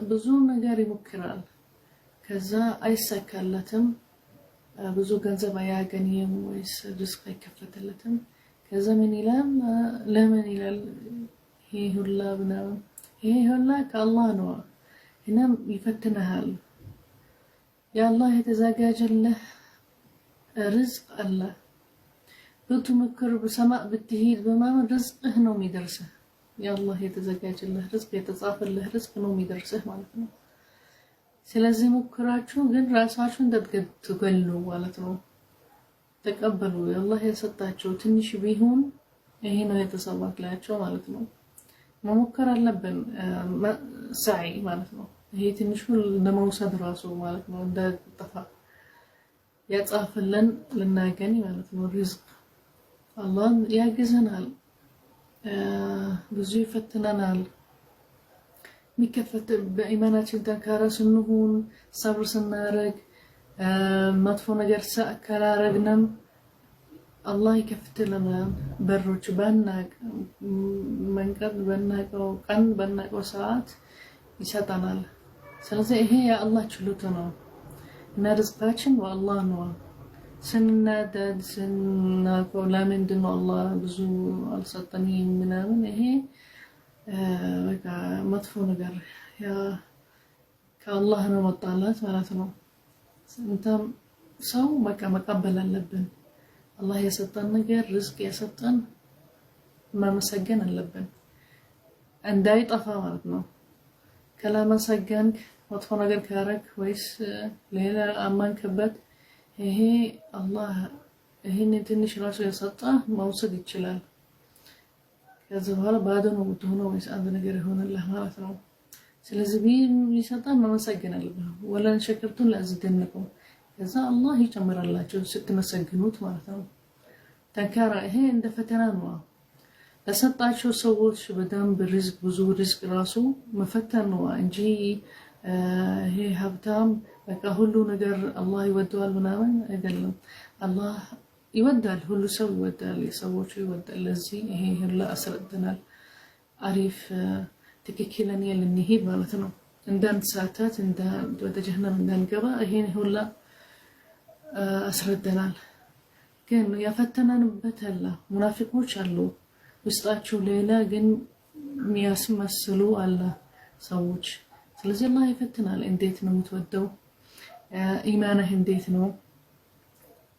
ብዙ ነገር ይሞክራል ከዛ አይሳካለትም ብዙ ገንዘብ አያገኝም ወይስ ሪስክ አይከፈተለትም ከዛ ምን ይላል ለምን ይላል ይሄ ሁላ ከአላህ ነው እናም ይፈትነሃል ያአላህ የተዘጋጀልህ ርዝቅ አለ ብትሞክር በሰማዕ ብትሄድ በማመን ርዝቅህ ነው የሚደርስህ ያአላህ የተዘጋጀልህ ርዝቅ የተጻፈልህ ርዝቅ ነው የሚደርስህ ማለት ነው ስለዚህ ሞክራችሁ ግን ራሳችሁን ተገሉ ማለት ነው ተቀበሉ ያአላህ የሰጣችሁ ትንሽ ቢሆን ይሄ ነው የተሰባክላችሁ ማለት ነው መሞከር አለብን ሳይ ማለት ነው ይሄ ትንሹ ለመውሰድ ራሱ ማለት ነው እንደጠፋ ያጻፈልን ልናገኝ ማለት ነው ሪዝቅ አላህ ያግዘናል ብዙ ይፈትነናል ሚከፈት በኢማናችን ጠንካራ ስንሆን ሰብር ስናረግ መጥፎ ነገር ካላረግንም አላህ ይከፍትልናል በሮች ባናቅ መንገድ ባናቀው ቀን ባናቀው ሰዓት ይሰጠናል ስለዚህ ይሄ የአላህ ችሎታ ነው እና ርዝቃችን والله ነው ስንናደድ ስናቀው ለምንድን ነው አላህ ብዙ አልሰጠኝም ምናምን ይሄ በቃ መጥፎ ነገር ያ ከአላህ ነው መጣላት ማለት ነው እንተም ሰው በቃ መቀበል አለብን አላህ የሰጠን ነገር ርዝቅ የሰጠን ማመሰገን አለብን እንዳይጠፋ ማለት ነው ከላመሰገንክ መጥፎ ነገር ካረክ ወይስ ሌላ አማንከበት ይሄ አላህ ይሄን ትንሽ ራሱ የሰጣ መውሰድ ይችላል ከዛ በኋላ ባዶ ነው የምትሆነው ወይስ አንድ ነገር ይሆንልህ ማለት ነው ስለዚህ ቢሰጣን ማመሰገን አለብን ወላን ሸከርቱን ለአዝደንኩም ከዛ አላህ ይጨምራላችሁ ስትመሰግኑት ማለት ነው ተንካራ ይሄ እንደ ፈተና ነው ለሰጣቸው ሰዎች በደንብ ሪዝቅ ብዙ ሪዝቅ ራሱ መፈተን ነው እንጂ ይሄ ሀብታም በቃ ሁሉ ነገር አላህ ይወደዋል ምናምን አይደለም አላህ ይወዳል ሁሉ ሰው ይወዳል የሰዎች ይወዳል ለዚህ ይሄ ሁሉ አስረድናል አሪፍ ትክክለኛ ልንሄድ ማለት ነው እንዳንሳታት ወደ ጀሃነም እንዳንገባ ይሄን ሁሉ አስረድናል ግን ያፈተናንበት አለ ሙናፊቆች አሉ ውስጣቸው ሌላ ግን የሚያስመስሉ አለ ሰዎች ስለዚህ አላህ ይፈትናል እንዴት ነው የምትወደው ኢማንህ እንዴት ነው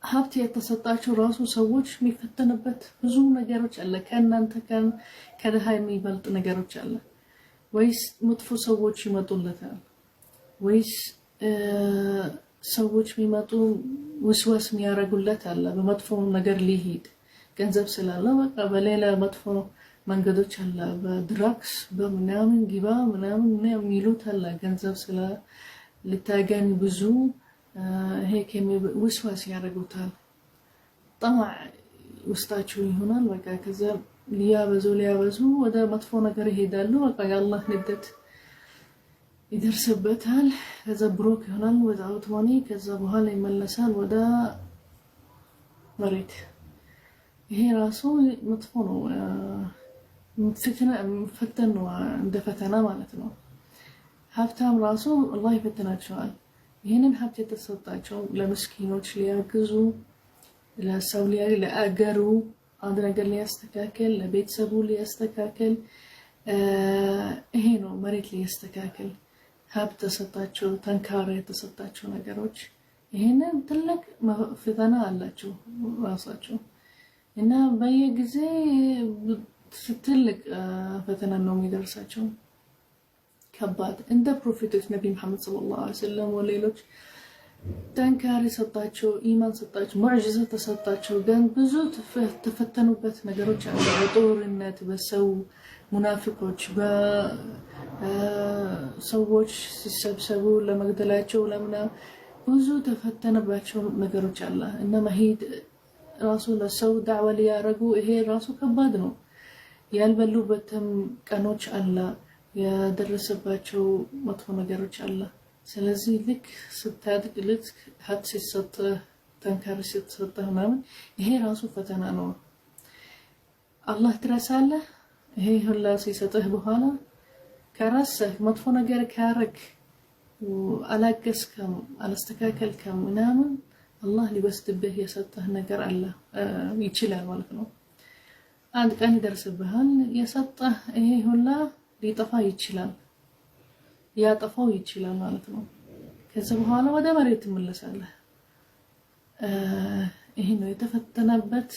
ሀብት የተሰጣቸው ራሱ ሰዎች የሚፈተኑበት ብዙ ነገሮች አለ ከእናንተ ከደሃ የሚበልጥ ነገሮች አለ ወይስ መጥፎ ሰዎች ይመጡለታል ወይስ ሰዎች የሚመጡ ወስዋስ የሚያረጉለት አለ በመጥፎ ነገር ሊሄድ ገንዘብ ስላለ በቃ በሌላ መጥፎ መንገዶች አለ በድራክስ በምናምን ጊባ ምናምን የሚሉት አለ ገንዘብ ስለ ልታገኝ ብዙ ይሄ ወስዋስ ያረጉታል طمع ውስጣቸው ይሆናል በቃ ከዛ ሊያበዙ ወደ መጥፎ ነገር ይሄዳሉ በቃ ያላህ ንደት ይደርስበታል ከዛ ብሮክ ይሆናል ወደ አውቶማኒ ከዛ በኋላ ይመለሳል ወደ መሬት ይሄ ራሱ መጥፎ ነው ፈተና ነው እንደ ፈተና ማለት ነው ሀብታም ራሱ አላህ ይፈትናቸዋል ይሄንን ሀብት የተሰጣቸው ለምስኪኖች ሊያግዙ ለሰው ለአገሩ አንድ ነገር ሊያስተካክል ለቤተሰቡ ሊያስተካክል ይሄ ነው መሬት ሊያስተካክል ሀብት ተሰጣቸው ተንካራ የተሰጣቸው ነገሮች ይሄንን ትልቅ ፈተና አላቸው ራሳቸው እና በየጊዜ ትልቅ ፈተና ነው የሚደርሳቸው ከባድ እንደ ፕሮፌቶች ነብይ መሐመድ ሰለላሁ ዐለይሂ ወሰለም ወሌሎች ተንካራ ሰጣቸው ኢማን ሰጣቸው ሙዕጂዛ ተሰጣቸው ግን ብዙ ተፈተኑበት ነገሮች አሉ በጦርነት በሰው ሙናፊቆች በሰዎች ሲሰብሰቡ ለመግደላቸው ለምና ብዙ ተፈተነባቸው ነገሮች አለ እና መሄድ ራሱ ለሰው ዳዕዋ ሊያረጉ ይሄ ራሱ ከባድ ነው ያልበሉበትም ቀኖች አለ ያደረሰባቸው መጥፎ ነገሮች አለ ስለዚህ ልክ ስታድግ ልክ ሀብት ሲሰጥ ተንካራ ሲሰጥ ምናምን ይሄ ራሱ ፈተና ነው الله ترساله هي هلا سيسته بهالا كرسه مطفو نجار كارك وألاقسكم على استكاكلكم ونامن الله اللي بس تبه يسته نجار الله يتشلها مالكنو عندك أنا درس بهال يسته هي هلا ليطفا يتشلها يا طفاو يتشلها مالكنو كذا بهالا وده مريت ملساله ይሄ ነው የተፈተነበት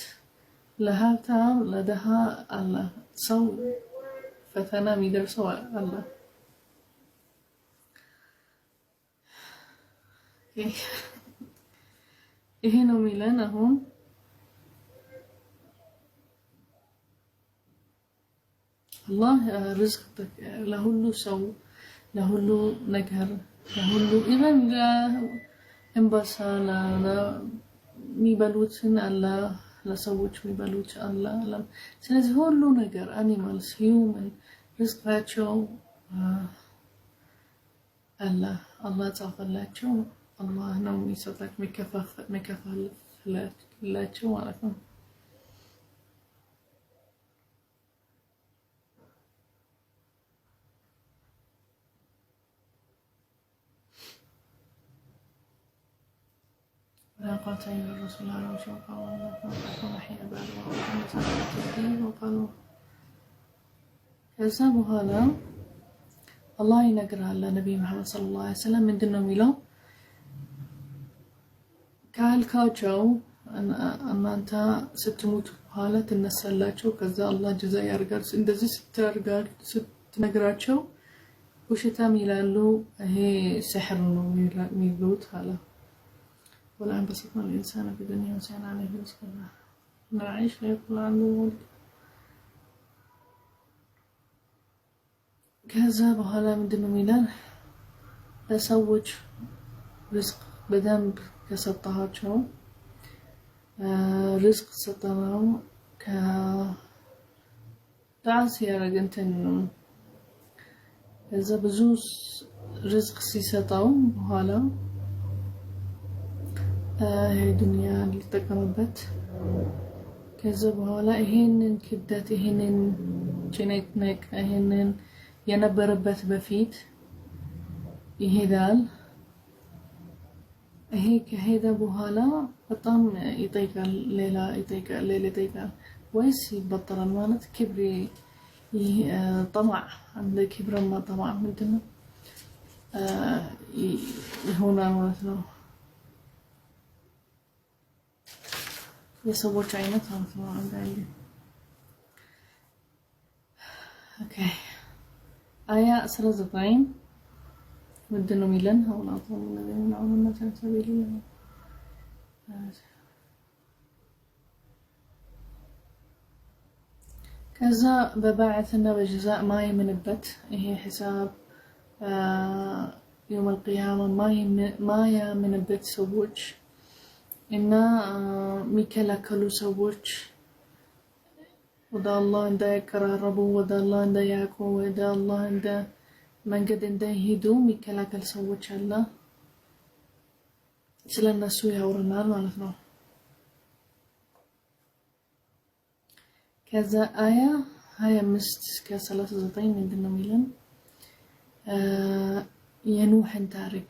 ለሀብታም ለደሃ አላህ ሰው ፈተና የሚደርሰው አላህ ይሄ ነው የሚለን አሁን አላህ ርዝቅ ለሁሉ ሰው ለሁሉ ነገር ለሁሉ ኢቨን እንበሳላ ሚበሉትን አላህ ለሰዎች ሚበሉት አላህ ስለዚህ ሁሉ ነገር አኒማልስ ሂዩመን ርዝቃቸው አላህ ጻፈላቸው አላህ ነው የሚሰጣቸው የሚከፋፍላቸው ማለት ነው قاتل الرسول على وشوق الله فضحي بعد وقالوا كذبوا هذا الله ينقر على النبي محمد صلى الله عليه وسلم من دونه ميلو قال كاجو ان انت ستموت حاله تنسلاچو كذا الله جزاء يرغال እንደዚህ ስትርጋል ስትነግራቸው ውሽታም ይላሉ ይሄ سحر ነው የሚሉት አላ ولا انبسطنا الإنسان في الدنيا وسعنا عليه رزقنا نعيش ليقول عنه ولد كذا بحالا من دنو ميلان لسوج رزق بدنب كسطهاتشو رزق سطناو كدعسي رجنتن كذا بزوس رزق سيسطاو بحالا هي الدنيا اللي تقربت كذا بهالا ይሄንን ክብደት ይሄንን ጭንቅንቅ ይሄንን የነበረበት በፊት ይሄዳል ይሄ ከሄደ በኋላ በጣም ይጠይቃል ሌላ ይጠይቃል ወይስ ይበጠራል ማለት ክብሪ طمع عند كبرማ طمع ምንድነው ይሆናል ማለት ነው የሰዎች አይነት ማለት ነው አንዳንዴ ኦኬ አያ 19 ምንድነው የሚለን አውላቱ ነው ነው ተሰበይል ከዛ በባዕትና በጀዛእ ما يمنበት ይሄ ሒሳብ يوم القيامه ما يمنበት ሰዎች እና ሚከለከሉ ሰዎች ወደ አላህ እንዳይቀራረቡ ወደ አላህ እንዳያቁ ወደ አላህ እንደ መንገድ እንዳይሄዱ ሚከለከል ሰዎች አለ ስለነሱ ያወራናል ማለት ነው ከዛ አያ 25 እስከ 39 ምንድነው የሚለን የኑህን ታሪክ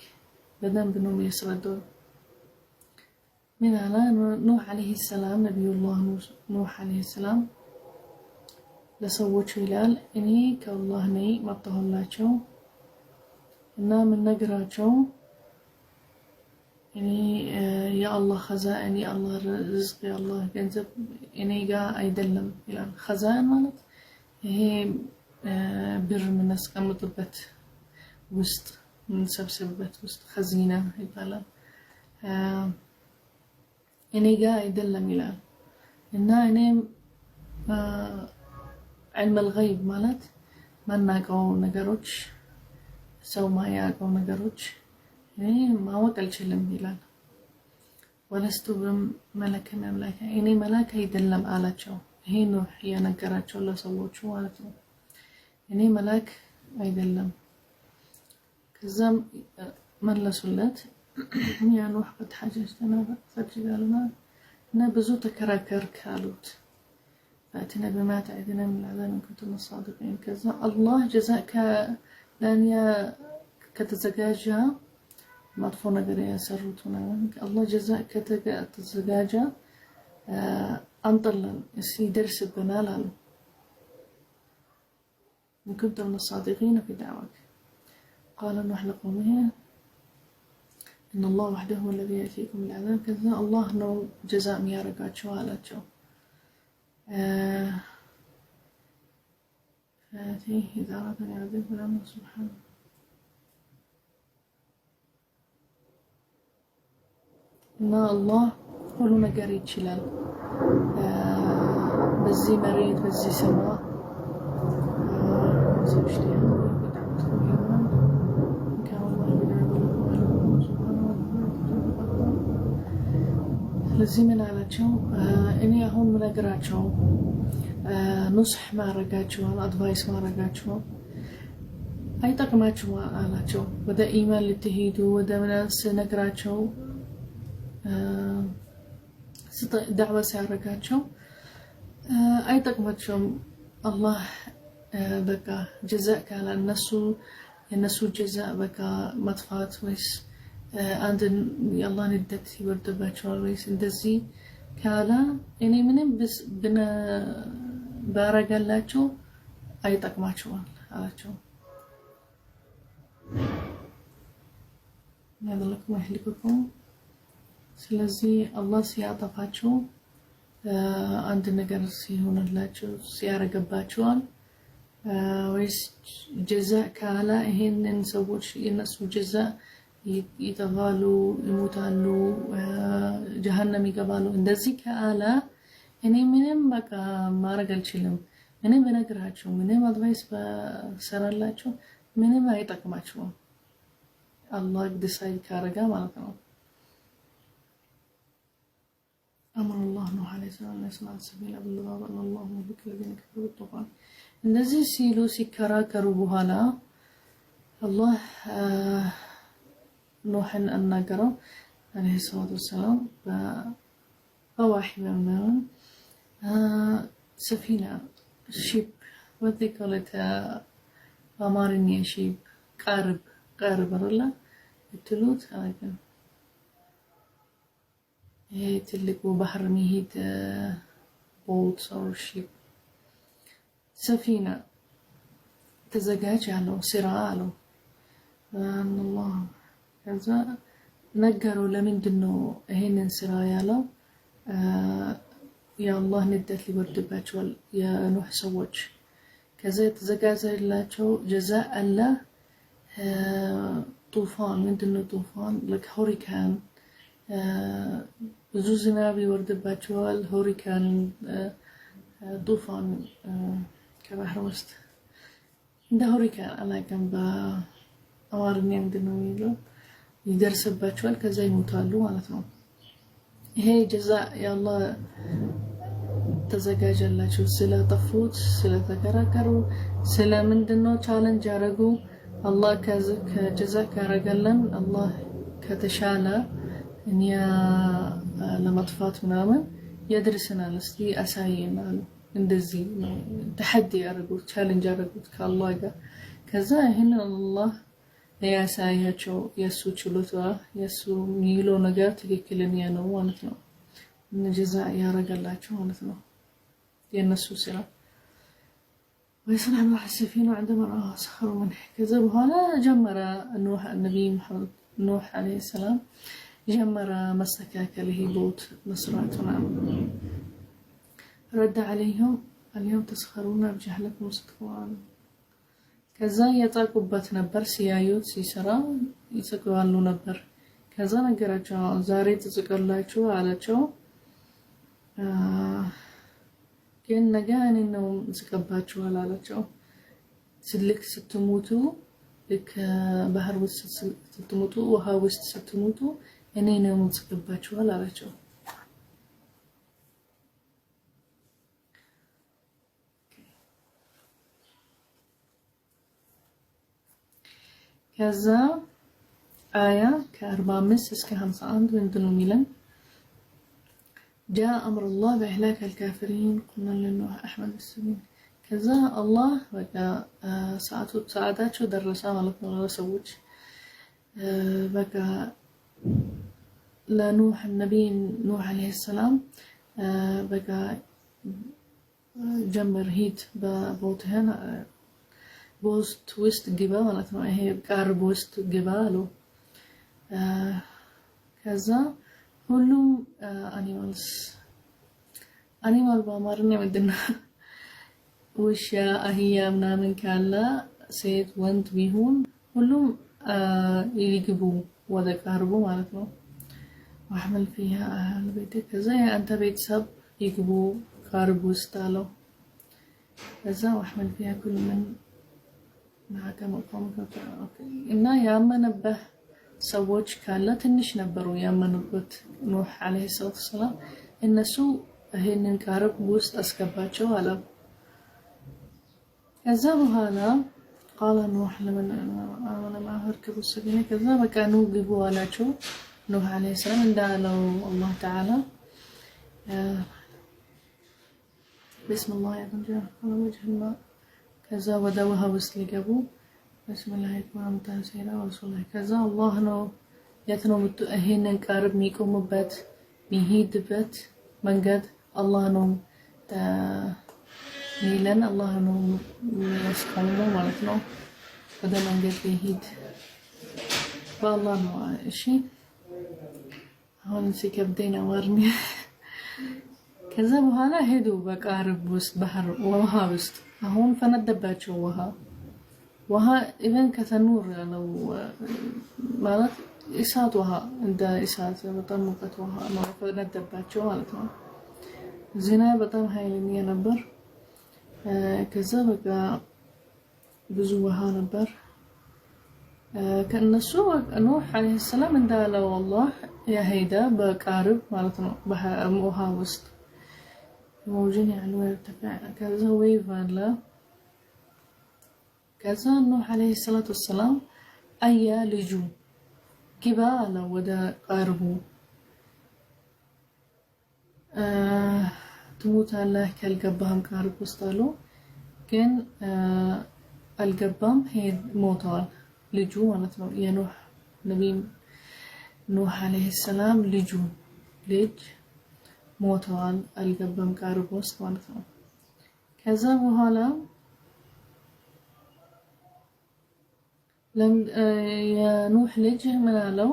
በደንብ ነው የሚያስረዳው من على نوح عليه السلام نبي الله نوح عليه السلام لسوچ ይላል እኔ ከአላህ ነኝ መጣሁላቸው እና ምን ነግራቸው እኔ የአላህ خزائن የአላህ ርዝቅ የአላህ ገንዘብ እኔ ጋር አይደለም ይላል خزائن ማለት ይሄ ብር ምንስቀምጥበት ውስጥ ምንሰብስብበት ውስጥ خزينة ይባላል እኔ ጋር አይደለም ይላል እና እኔም علم الغيب ማለት ማናቀው ነገሮች ሰው ማያቀው ነገሮች እኔ ማወቅ አልችልም ይላል ወለስቱ በመለከ መላእክት እኔ መላእክት አይደለም አላቸው ይሄ ነው የነገራቸው ለሰዎቹ ማለት ነው እኔ መላእክት አይደለም ከዛም መለሱለት ያ ኑህ قد حججتنا فجعلنا እና ብዙ ተከራከርክ አሉት فأتنا بما تعدنا من العذاب إن كنتم الصادقين. كذا الله جزاك لأن يا كتزجاجها مطفو نجر يا سرتنا الله جزاك كتزجاجها أنطلن يسي درس بنالان إن كنت من الصادقين في دعوك. قال نوح لقومه إن الله وحده هو الذي يأتيكم العذاب. كذا الله نو جزاء ميارقات شوالاتشو فاتيه إذا أراد أن يعذب الأمر سبحانه. إن الله كل ነገር ይችላል በዚህ መሬት በዚህ ሰማይ ለዚህ ምን አላቸው እኔ አሁን ምነግራቸው ኑስህ ማረጋቸው አድቫይስ ማረጋቸው አይጠቅማችሁም አላቸው። ወደ ኢማን ልትሄዱ ወደ ምናስ ነግራቸው دعوة سياركاتشو أي تقمتشم الله بكا جزاء على النسو جزاء بكا مطفات ويس عند الله ندت يورد باتشوال ويس اندزي كالا يعني منين بس بنا بارقالاتشو أي تقمتشو علاتشو هذا لكم أهلكم. ስለዚህ አላህ ሲያጠፋቸው አንድ ነገር ሲሆንላቸው ሲያረጋባቸዋል ወይስ ጀዛ ካላ ይሄንን ሰዎች የነሱ ጀዛ ይጠፋሉ ይሞታሉ ጀሃነም ይገባሉ እንደዚህ ካላ እኔ ምንም በቃ ማረግ አልችልም ምንም በነግራቸው ምንም አድቫይስ በሰራላቸው ምንም አይጠቅማቸውም አላህ ዲሳይድ ካረጋ ማለት ነው። أمر الله نوح عليه السلام أن يصنع السفينة بالغاب أن الله مهلك الذين كفروا بالطوفان. الذي سيلو سكرا كروبها لا الله نوح النقرة عليه الصلاة والسلام بواحي من سفينة شيب what they call it أمارني شيب قارب الله التلوت هذا تلك بحر ميهيد بوت أو شيب سفينة تزجاج له سراء له أن الله كذا نجروا لمن دنو هين سراء له يا الله ندت لي ورد باتشوال يا نوح سوج كذا تزجاج له جزاء الله طوفان من دنو طوفان لك هوريكان ብዙ ዝናብ ይወርድባቸዋል ሆሪካን ጡፋን ከባህር ውስጥ እንደ ሆሪካን አላቀም በአማርኛ ምንድነው የሚለው ይደርስባቸዋል ከዛ ይሞታሉ ማለት ነው። ይሄ ጀዛ ያላህ ተዘጋጀላቸው ስለጠፉት ስለተከራከሩ ስለምንድነው ቻሌንጅ ያረጉ አላህ ከጀዛ ካረገለን አላህ ከተሻለ እኛ ለማጥፋት ምናምን ያድርስናል እስቲ አሳየናል እንደዚህ ነው ተሐዲ ያረጉት ቻሌንጅ ያረጉት ከአላህ ጋር ከዛ ይሄን አላህ ያሳያቸው የሱ ችሎታ የሱ ሚሎ ነገር ትክክለኛ ነው ማለት ነው እንጀዛ ያረጋላቸው ማለት ነው የነሱ ስራ ويصنع مع السفينة عندما رأى سخروا منه كذا بهذا جمر نوح النبي محمد نوح عليه السلام جمر مسكاك له بوت مصراتنا رد عليهم اليوم تسخرون بجهلكم وصدقوا كذا يتاقبت نبر سيايوت سيسرا يتقوالو نبر كذا نقراجو زاري تتقلاچو علىچو كن نجان انه تقباچو علىچو سلك ستموتو لك بحر وسط ستموتو وها وسط ستموتو እኔ ነው የምትቀባቸው አላቸው ከዛ አያ ከ45 እስከ 51 ምንድነው የሚለን جاء أمر الله بإهلاك الكافرين قلنا لنوح أحمد السبيل كذا الله بقى ساعداتشو درسا مالتنا ولا سووش بقى لنوح النبي نوح عليه السلام بقى جمر هيت ببوتهن بوست وست جبال مالتنا هي قارب وست جبالو كذا ሁሉም አኒማል በአማርኛ ምንድነው ውሻ አህያ ምናምን ካለ ሴት ወንድ ቢሆን ሁሉም ይግቡ ወደ ቃርቡ ማለት ነው ወሐመል فيها اهل بيتك ከዛ አንተ ቤተሰብ ይግቡ ቃርቡ ውስጥ አለው ከዛ ወሐመል فيها كل من معك مقام እና ያመነበት ሰዎች ካለ ትንሽ ነበሩ ያመኑበት ኑህ አለይሂ ሰላም እነሱ ይሄንን ቃርብ ውስጥ አስገባቸው አለ ከዛ በኋላ قال نوح لمن آمن معه اركبوا السفينة كذا كانوا جبوا አላቸው ኑህ አለይሂ ሰላም እንዳለው አላህ ተዓላ بسم الله الرحمن الرحيم وجه الماء كذا ودوها ውስጥ ሊገቡ بسم الله الرحمن الرحيم رسول الله كذا الله ነው የትነው ይሄንን ቃርብ የሚቆምበት የሚሄድበት መንገድ አላህ ነው ሚለን አላህ ነው የሚያስቀምጠው ማለት ነው ወደ መንገድ ይሄድ በአላህ ነው እሺ አሁን ሲከብደኝ አማርኛ ከዛ በኋላ ሄዱ በቃርብ ውስጥ ባህር ውሃ ውስጥ አሁን ፈነደባቸው ውሃ ኢቨን ከተኑር ነው ማለት እሳት ውሃ እንደ እሳት በጣም ሙቀት ውሃ ነው ፈነደባቸው ማለት ነው ዝናብ በጣም ኃይለኛ ነበር ከዛ በቃ ብዙ ውሃ ነበር ከነሱ ኑህ አለይሂ ሰላም እንዳለው አላህ ያሄዳ በቃርብ ማለት ነው በውሃ ውስጥ موجين يعني ويرتفع كذا ويفالا كذا نوح عليه الصلاة والسلام أيا لجو كبالا ودا قاربو تموت الله كالقبام قارب وستالو كان القبام هي موتال لجو ونتنو يا نوح نبي نوح عليه السلام لجو لج موتال القبام قارب وست ونتنو كذا وهالا لم يا نوح لجه من علو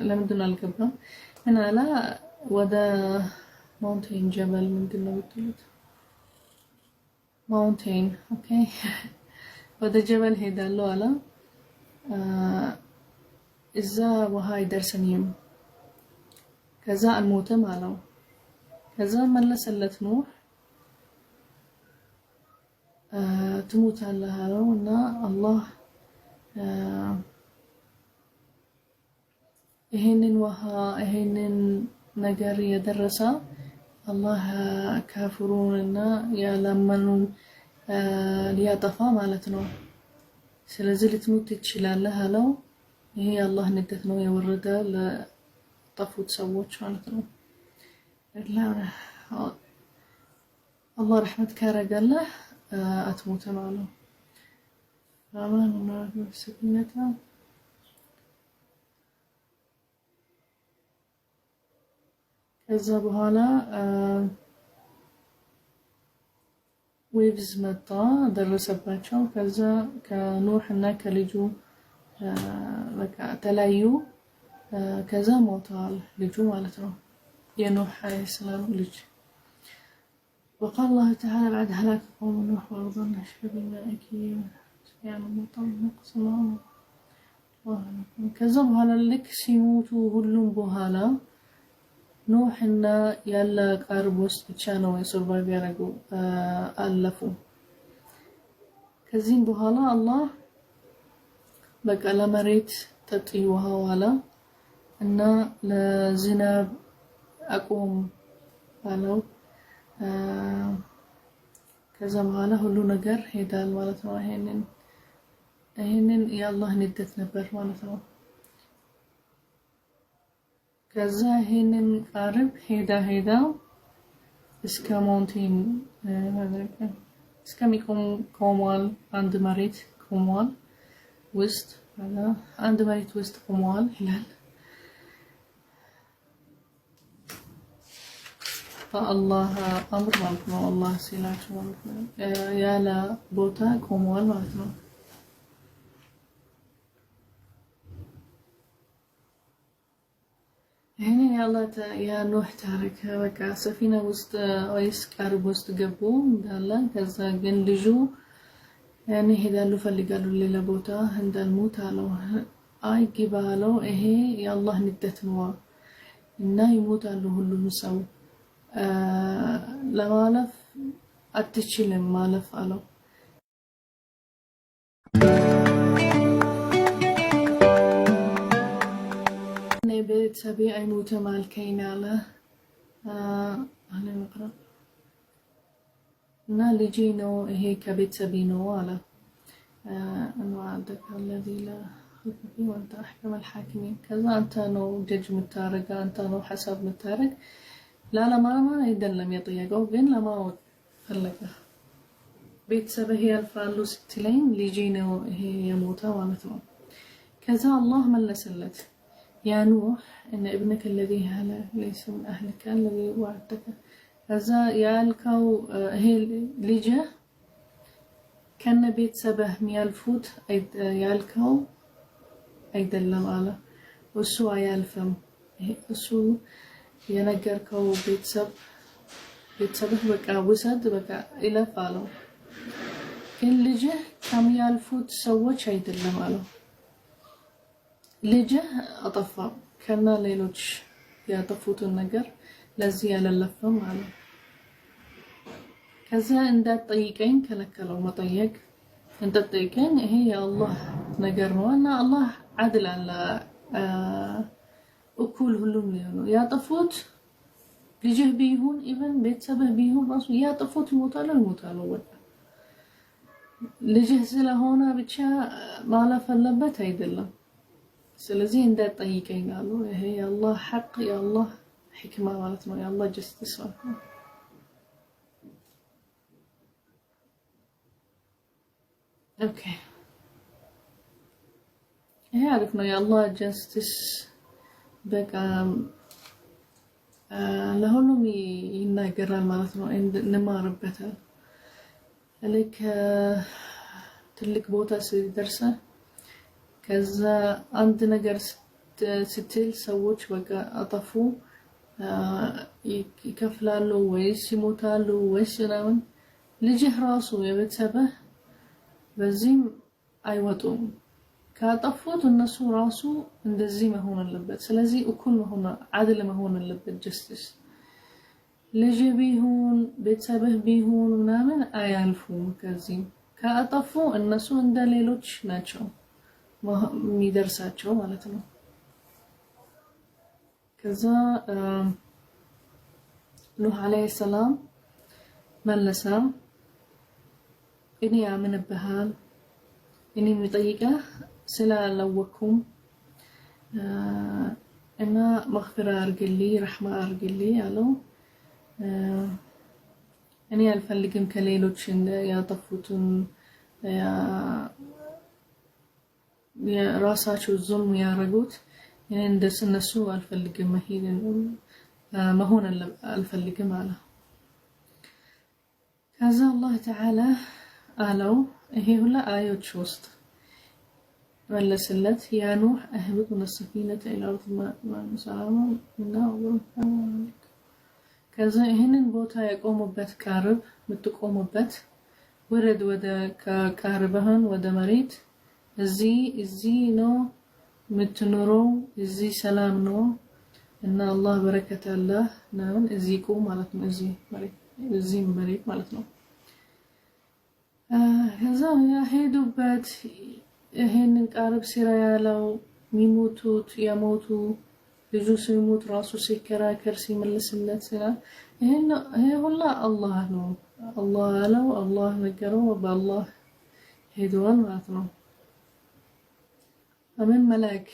لم دون القبام من على ودا ماونتين جبل من قلنا بتقولت ماونتين اوكي ودا جبل هيدا له على إذا وهاي درسنيم كذا الموت مالو كذا ملا سلت نوح تموت على هذا ونا الله إهنن وها إهنن ነገር የደረሰ አላህ ካፍሩንና ያላመኑን ሊያጠፋ ማለት ነው ስለዚህ ልትሞት ትችላለህ አለው ይሄ አላህ ንደት ነው የወረደ ለጠፉት ሰዎች ማለት ነው አላህ ረህመት ካረጋለህ አትሞትም አለው አማኑና በስኪነታ ከዛ በኋላ ዌቭዝ መጣ ደረሰባቸው ከዛ ከኑህ እና ከልጁ በቃ ተለያዩ ከዛ ሞተዋል ልጁ ማለት ነው የኑህ عليه السلام ልጅ وقال الله تعالى بعد هلاك قوم نوح وأرضا نشر بمائك يعني مطر نقص الله كذا بهالا لك سيموتوا هلهم بهالا ኑህና ያለ ቃርብ ውስጥ ብቻ ነው ሰርቫይቭ ያደረጉ አለፉ ከዚህም በኋላ አላህ በቃ ለመሬት ጠጥይ ውሃ ዋላ እና ለዝናብ አቆም አለው ከዛ በኋላ ሁሉ ነገር ሄዳል ማለት ነው ይሄንን የአላህ ንደት ነበር ማለት ነው ከዛ ይሄንን ቃርብ ሄዳ እስከ ማውንቴን እስከሚቆም ቆሟል። አንድ መሬት ቆሟል ውስጥ አንድ መሬት ውስጥ ቆሟል ይላል። በአላህ አምር ማለት ነው። አላህ ሲላቸው ማለት ነው ያለ ቦታ ቆሟል ማለት ነው። ይሄንን የኖህ ታሪክ በቃ ሰፊና ውስጥ ወይስ ቃርብ ውስጥ ገቡ እንዳለ። ከዛ ግን ልጁ እኔ ሄዳለሁ ፈልጋለሁ ሌላ ቦታ እንዳልሞት አለው። አይ ግባ አለው። ይሄ የአላህ ንደት ነው እና ይሞታሉ ሁሉም ሰው ለማለፍ አትችልም ማለፍ አለው። ቤተሰቤ አይሞትም አልከኝ አለ መቅረብ እና ልጄ ነው ይሄ ከቤተሰቤ ነው አለ። وعدك الذي لا خلق فيه وانت احكم الحاكمين ከዛ አንተ ነው ጀጅ የምታረጋ አንተ ነው ሐሳብ የምታረግ ላለማማ አይደለም የጠየቀው ግን ለማወቅ ፈለገ። ቤተሰብህ ያልፋሉ ስትለኝ ልጄ ነው ይሄ የሞተው ማለት ነው። ከዛ አላህ መለሰለት يا نوح إن ابنك الذي هلا ليس من أهلك الذي وعدتك. هذا يالكو هي لجة كان بيت سبه ميالفوت يالكو أيدلم على وسو يالفم وسو ينقركو بيت سبه بقى وسد بقى إلى فالو كن لجة كم يالفوت سوى أيدلم على ልጅ አጠፋ ከና ሌሎች ያጠፉትን ነገር ለዚህ ያለለፈም አለ። ከዛ እንዳትጠይቀኝ ከለከለው። መጠየቅ እንዳትጠይቀኝ ይሄ የአላህ ነገር ነውና አላህ አድል አለ እኩል ሁሉም ነው ያጠፉት ልጅህ ቢሆን ኢቭን ቤተሰብህ ቢሆን ራሱ ያጠፉት ይሞታሉ ወጣ ልጅህ ስለሆነ ብቻ ማለፍ አለበት አይደለም። ስለዚህ እንዳትጠይቀኝ አሉ። ይሄ የአላህ ሐቅ የአላህ ሕክማ ማለት ነው። የአላህ ጀስቲስ ማለት ነው። ኦኬ ይሄ አሪፍ ነው። የአላህ ጀስቲስ በቃ ለሁሉም ይናገራል ማለት ነው። እንማርበታል። ልክ ትልቅ ቦታ ሲደርስ ከዛ አንድ ነገር ስትል ሰዎች በቃ አጠፉ ይከፍላሉ ወይስ ይሞታሉ ወይስ ምናምን ልጅህ ራሱ የቤተሰብህ በዚህም አይወጡም። ካጠፉት እነሱ ራሱ እንደዚህ መሆን አለበት። ስለዚህ እኩል መሆን አድል መሆን አለበት ጀስቲስ። ልጅ ቢሆን ቤተሰብህ ቢሆን ምናምን አያልፉም። ከዚህ ካጠፉ እነሱ እንደ ሌሎች ናቸው የሚደርሳቸው ማለት ነው። ከዛ ኑህ አለይሂ ሰላም መለሰ እኔ አምንብሃል እኔ የምጠይቀህ ስላላወኩም እና መግፊራ አርግልኝ ረህማ አርግልኝ አለው። እኔ አልፈልግም ከሌሎች ያጠፉትን የራሳቸው ዙልም ያረጉት እንደነሱ አልፈልግም መሆን አልፈልግም አለ። ከዛ አላህ ተዓላ አለው ይሄ ሁላ አዮች ውስጥ መለሰለት ያ ኑህ እህብጥ من السفينة إلى أرض سلام منا ከዛ ይሄንን ቦታ የቆሙበት ቃርብ የምትቆሙበት ወረድ ወደ ቃርብህን ወደ መሬት እዚህ ነው የምትኖረው እዚህ ሰላም ነው እና አላህ በረከት አላህ ነው እዚህ ቆም ማለት ነው። እዚህ መሬት ማለት ነው። ከዛ ሄዱበት ይሄንን ቃርብ ሲራ ያለው የሚሞቱት የሞቱ ልጁ ሲሞት ራሱ ሲከራከር ሲመልስለት ስላል ይሄ ሁላ አላህ ነው። አላህ አለው አላህ ነገረው በአላህ ሄደዋል ማለት ነው። አመን መላክ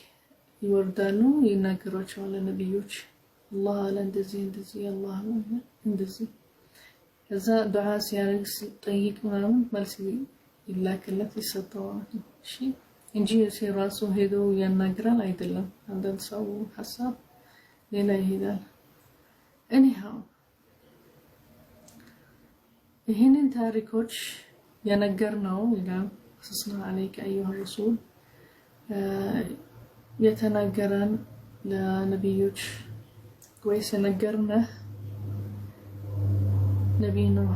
ይወርዳሉ ይናገሯቸዋል ነብዮች አላህ አለ እንደዚህ አላህ እንደዚህ ከዛ ዱዓ ሲያደርግ ሲጠይቅ ምናምን መልስ ይላክለት ይሰጠዋል እሺ እንጂ ሲራሱ ሄዶ ያናግራል አይደለም አንዳንድ ሰው ሐሳብ ሌላ ይሄዳል anyhow ይህንን ታሪኮች የነገርነው ይላል ሰለላሁ ዐለይሂ ወሰለም የተናገረን ለነብዮች ወይስ የነገርነህ ነብይ ነው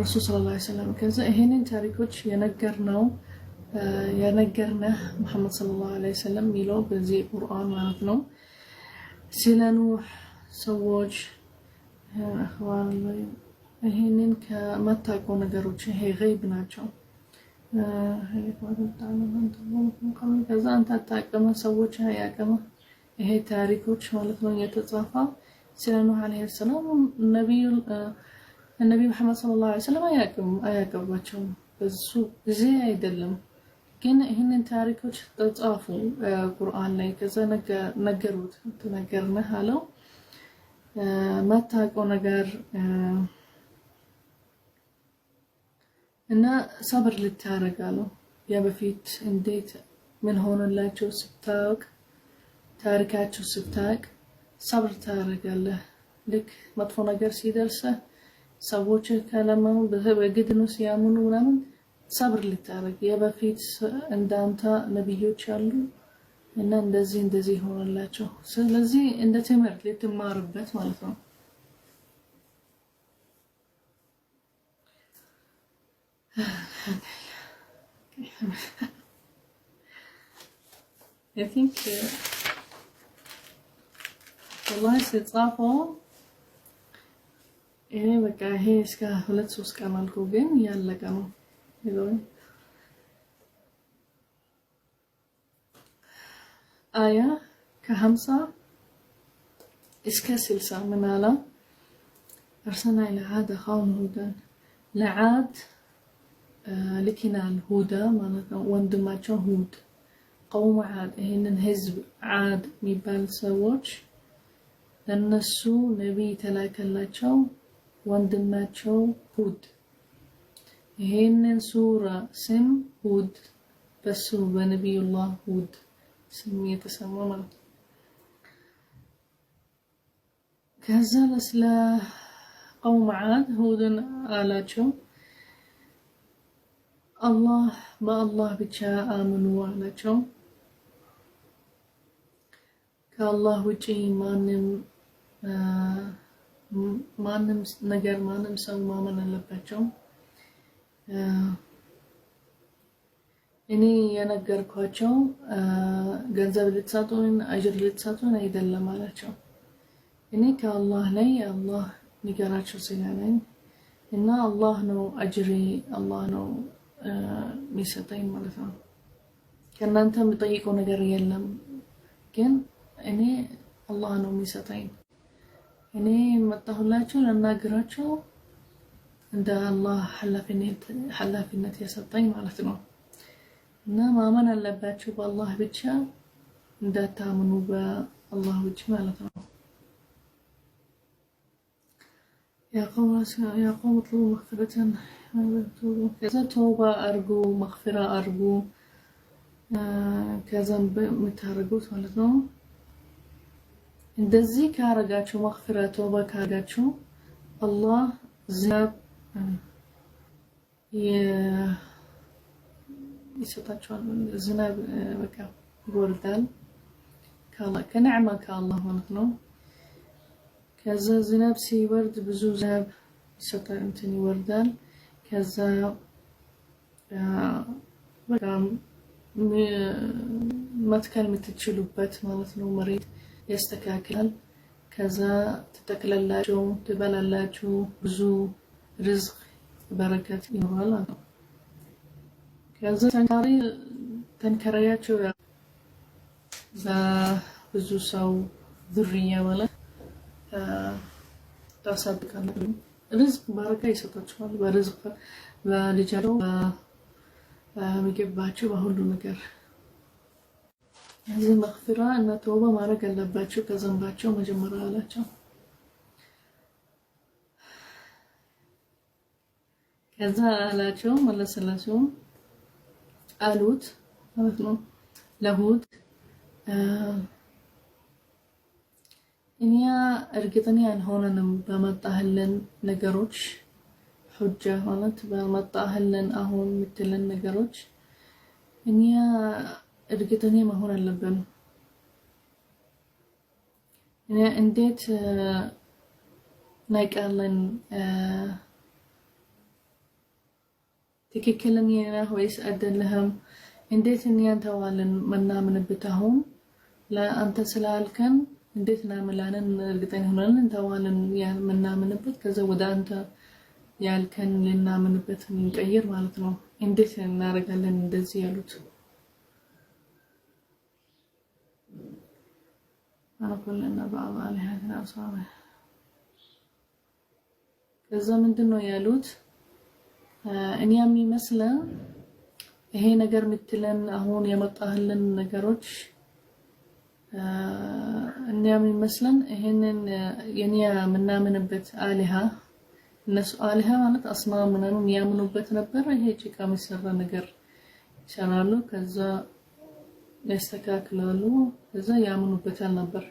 ረሱል ሰለላሁ ዐለይሂ ወሰለም ከዛ ይሄንን ታሪኮች የነገርነህ መሐመድ ሰለላሁ ዐለይሂ ወሰለም ሚለው በዚህ ቁርአን ማለት ነው ስለ ኑህ ሰዎች አኽዋን ይሄንን ከመታቆ ነገሮች ይሄ ገይብ ናቸው ከዛ አንተ አታውቅም ሰዎች አያውቅም ይሄ ታሪኮች ማለት ነው የተጻፈው ስለ ኑህ ዐለይሂ ሰላም ነብዩ መሐመድ ሰለላሁ ዐለይሂ ወሰለም አያውቅባቸውም በሱ ጊዜ አይደለም ግን ይሄንን ታሪኮች ተጻፉ ቁርአን ላይ ከዛ ነገሩት ተነገርነህ አለው ማታውቀው ነገር እና ሰብር ልታረጋለው ያ በፊት እንዴት ምን ሆነላቸው ስታውቅ ታሪካቸው ስታውቅ ሰብር ታረጋለህ ልክ መጥፎ ነገር ሲደርስ ሰዎች ከለማው በግድ ነው ሲያምኑ ምናምን ሰብር ልታረግ ያ በፊት እንዳንተ ነብዮች አሉ እና እንደዚህ ሆነላቸው ስለዚህ እንደ ትምህርት ልትማርበት ማለት ነው I think والله ስትጻፈው እኔ በቃ ይሄ እስከ 2-3 ቀን አልኩ ግን ያለቀ ነው ይሉኝ አያ ከ50 እስከ 60 ምን አለ أرسلنا إلى عاد أخاهم هودا لعاد لكنا الهودا معناتها وندماچو هود قوم عاد ይሄንን ህዝብ عاد የሚባል ሰዎች ለነሱ ነብይ ተላከላቸው ወንድማቸው ሁድ ይሄንን ሱራ ስም ሁድ በሱ በነብዩላህ ሁድ ስም የተሰማው ማለት ከዛ ለስለ قوم عاد هود አላቸው الله ما الله ብቻ አምኑ አላቸው ከአላህ ውጪ ማንም ነገር ማንም ሰው ማመን አለባቸው እኔ የነገርኳቸው ገንዘብ ልትሰጡን አጅር ልትሰጡን አይደለም አላቸው እኔ ከአላህ ላይ አላህ ንገራቸው ስለኝ እና አላህ ነው አጅሪ አላህ ነው ሚሰጠኝ ማለት ነው ከናንተ የምጠይቀው ነገር የለም ግን እኔ አላህ ነው ሚሰጠኝ እኔ መጣሁላችሁ ለናገራቸው እንደ አላህ ሐላፊነት የሰጠኝ ማለት ነው እና ማመን አለባችሁ በአላህ ብቻ እንዳታምኑ በአላህ ብቻ ማለት ነው يا قوم اطلبوا مغفرة كذا توبة أرجو مغفرة أرجو كذا متهرجوت ማለት ነው እንደዚህ ካረጋችሁ مغفرة توبة ካረጋችሁ አላህ ዝናብ ይሰጣችኋል ዝናብ በቃ ይወርዳል ከነዕማ ከአላህ ማለት ነው ከዛ ዝናብ ሲወርድ ብዙ ዝናብ ይሰጣል እንትን ይወርዳል ከዛ በቃ መትከል የምትችሉበት ማለት ነው መሬት ያስተካክላል ከዛ ተተክላላችሁ ትበላላችሁ ብዙ ርዝቅ በረከት ይኖራል ማለት ነው ከዛ ተንከራያችሁ ብዙ ሰው ذريه ማለት ታሳብቃለ ርዝቅ በረከት ይሰጣችኋል በርዝቅ በልጃቸው በሚገባቸው በሁሉ ነገር እዚህ መግፊራ እና ተውባ ማድረግ አለባቸው ከዘንባቸው መጀመሪያ አላቸው። ከዛ አላቸው መለሰላቸው አሉት ማለት ነው ለሁድ እኛ እርግጠኛ አልሆነንም በመጣህልን ነገሮች ሁጃ ማለት በመጣህልን አሁን የምትልን ነገሮች እኛ እርግጠኛ መሆን አለብን። እኛ እንዴት ናይቃለን ትክክለኛ ነህ ወይስ አይደለህም? እንዴት እኛን ተዋልን ምናምንበት አሁን ለአንተ ስላልከን እንዴት ናምላንን እርግጠኛ ሆነን እንተዋለን ምናምንበት ከዛ ወደ አንተ ያልከን ልናምንበት እንቀይር ማለት ነው። እንዴት እናደርጋለን እንደዚህ ያሉት አናቆለና በአላህ ያህና አሳማ ከዛ ምንድነው ያሉት እኛ የሚመስለን ይሄ ነገር ምትለን አሁን የመጣህልን ነገሮች እኛ የሚመስለን ይሄንን የኛ ምናምንበት አሊሃ እነሱ አሊሃ ማለት አስናም ምናምን ያምኑበት ነበር። ይሄ ጭቃ የሚሰራ ነገር ይሰራሉ ከዛ ያስተካክላሉ ከዛ ያምኑበታል ነበር።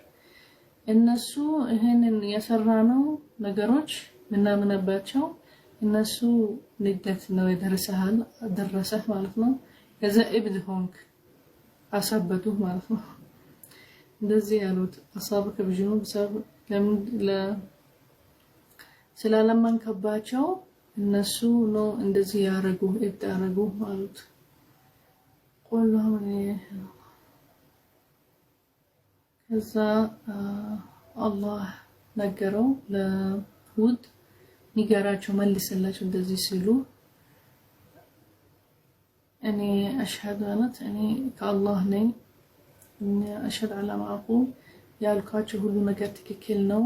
እነሱ ይሄንን የሰራነው ነገሮች ምናምንባቸው እነሱ ንደት ነው ደረሰህ ማለት ነው። ከዛ እብድ ሆንክ አሳበቱ ማለት ነው። እንደዚህ ያሉት አሳበከ በጅኑ በሰብ ስላለማንከባቸው እነሱ ነው እንደዚህ ያረጉ እብድ ያረጉ ማለት ቆላሁን ከዛ አላህ ነገረው ለሁድ ንገራቸው መልስላቸው እንደዚህ ሲሉ እኔ አሽሃዱ አለት እኔ ከአላህ ነኝ እኔ አሽሃድ አላ ማቁ ያልኳቸው ሁሉ ነገር ትክክል ነው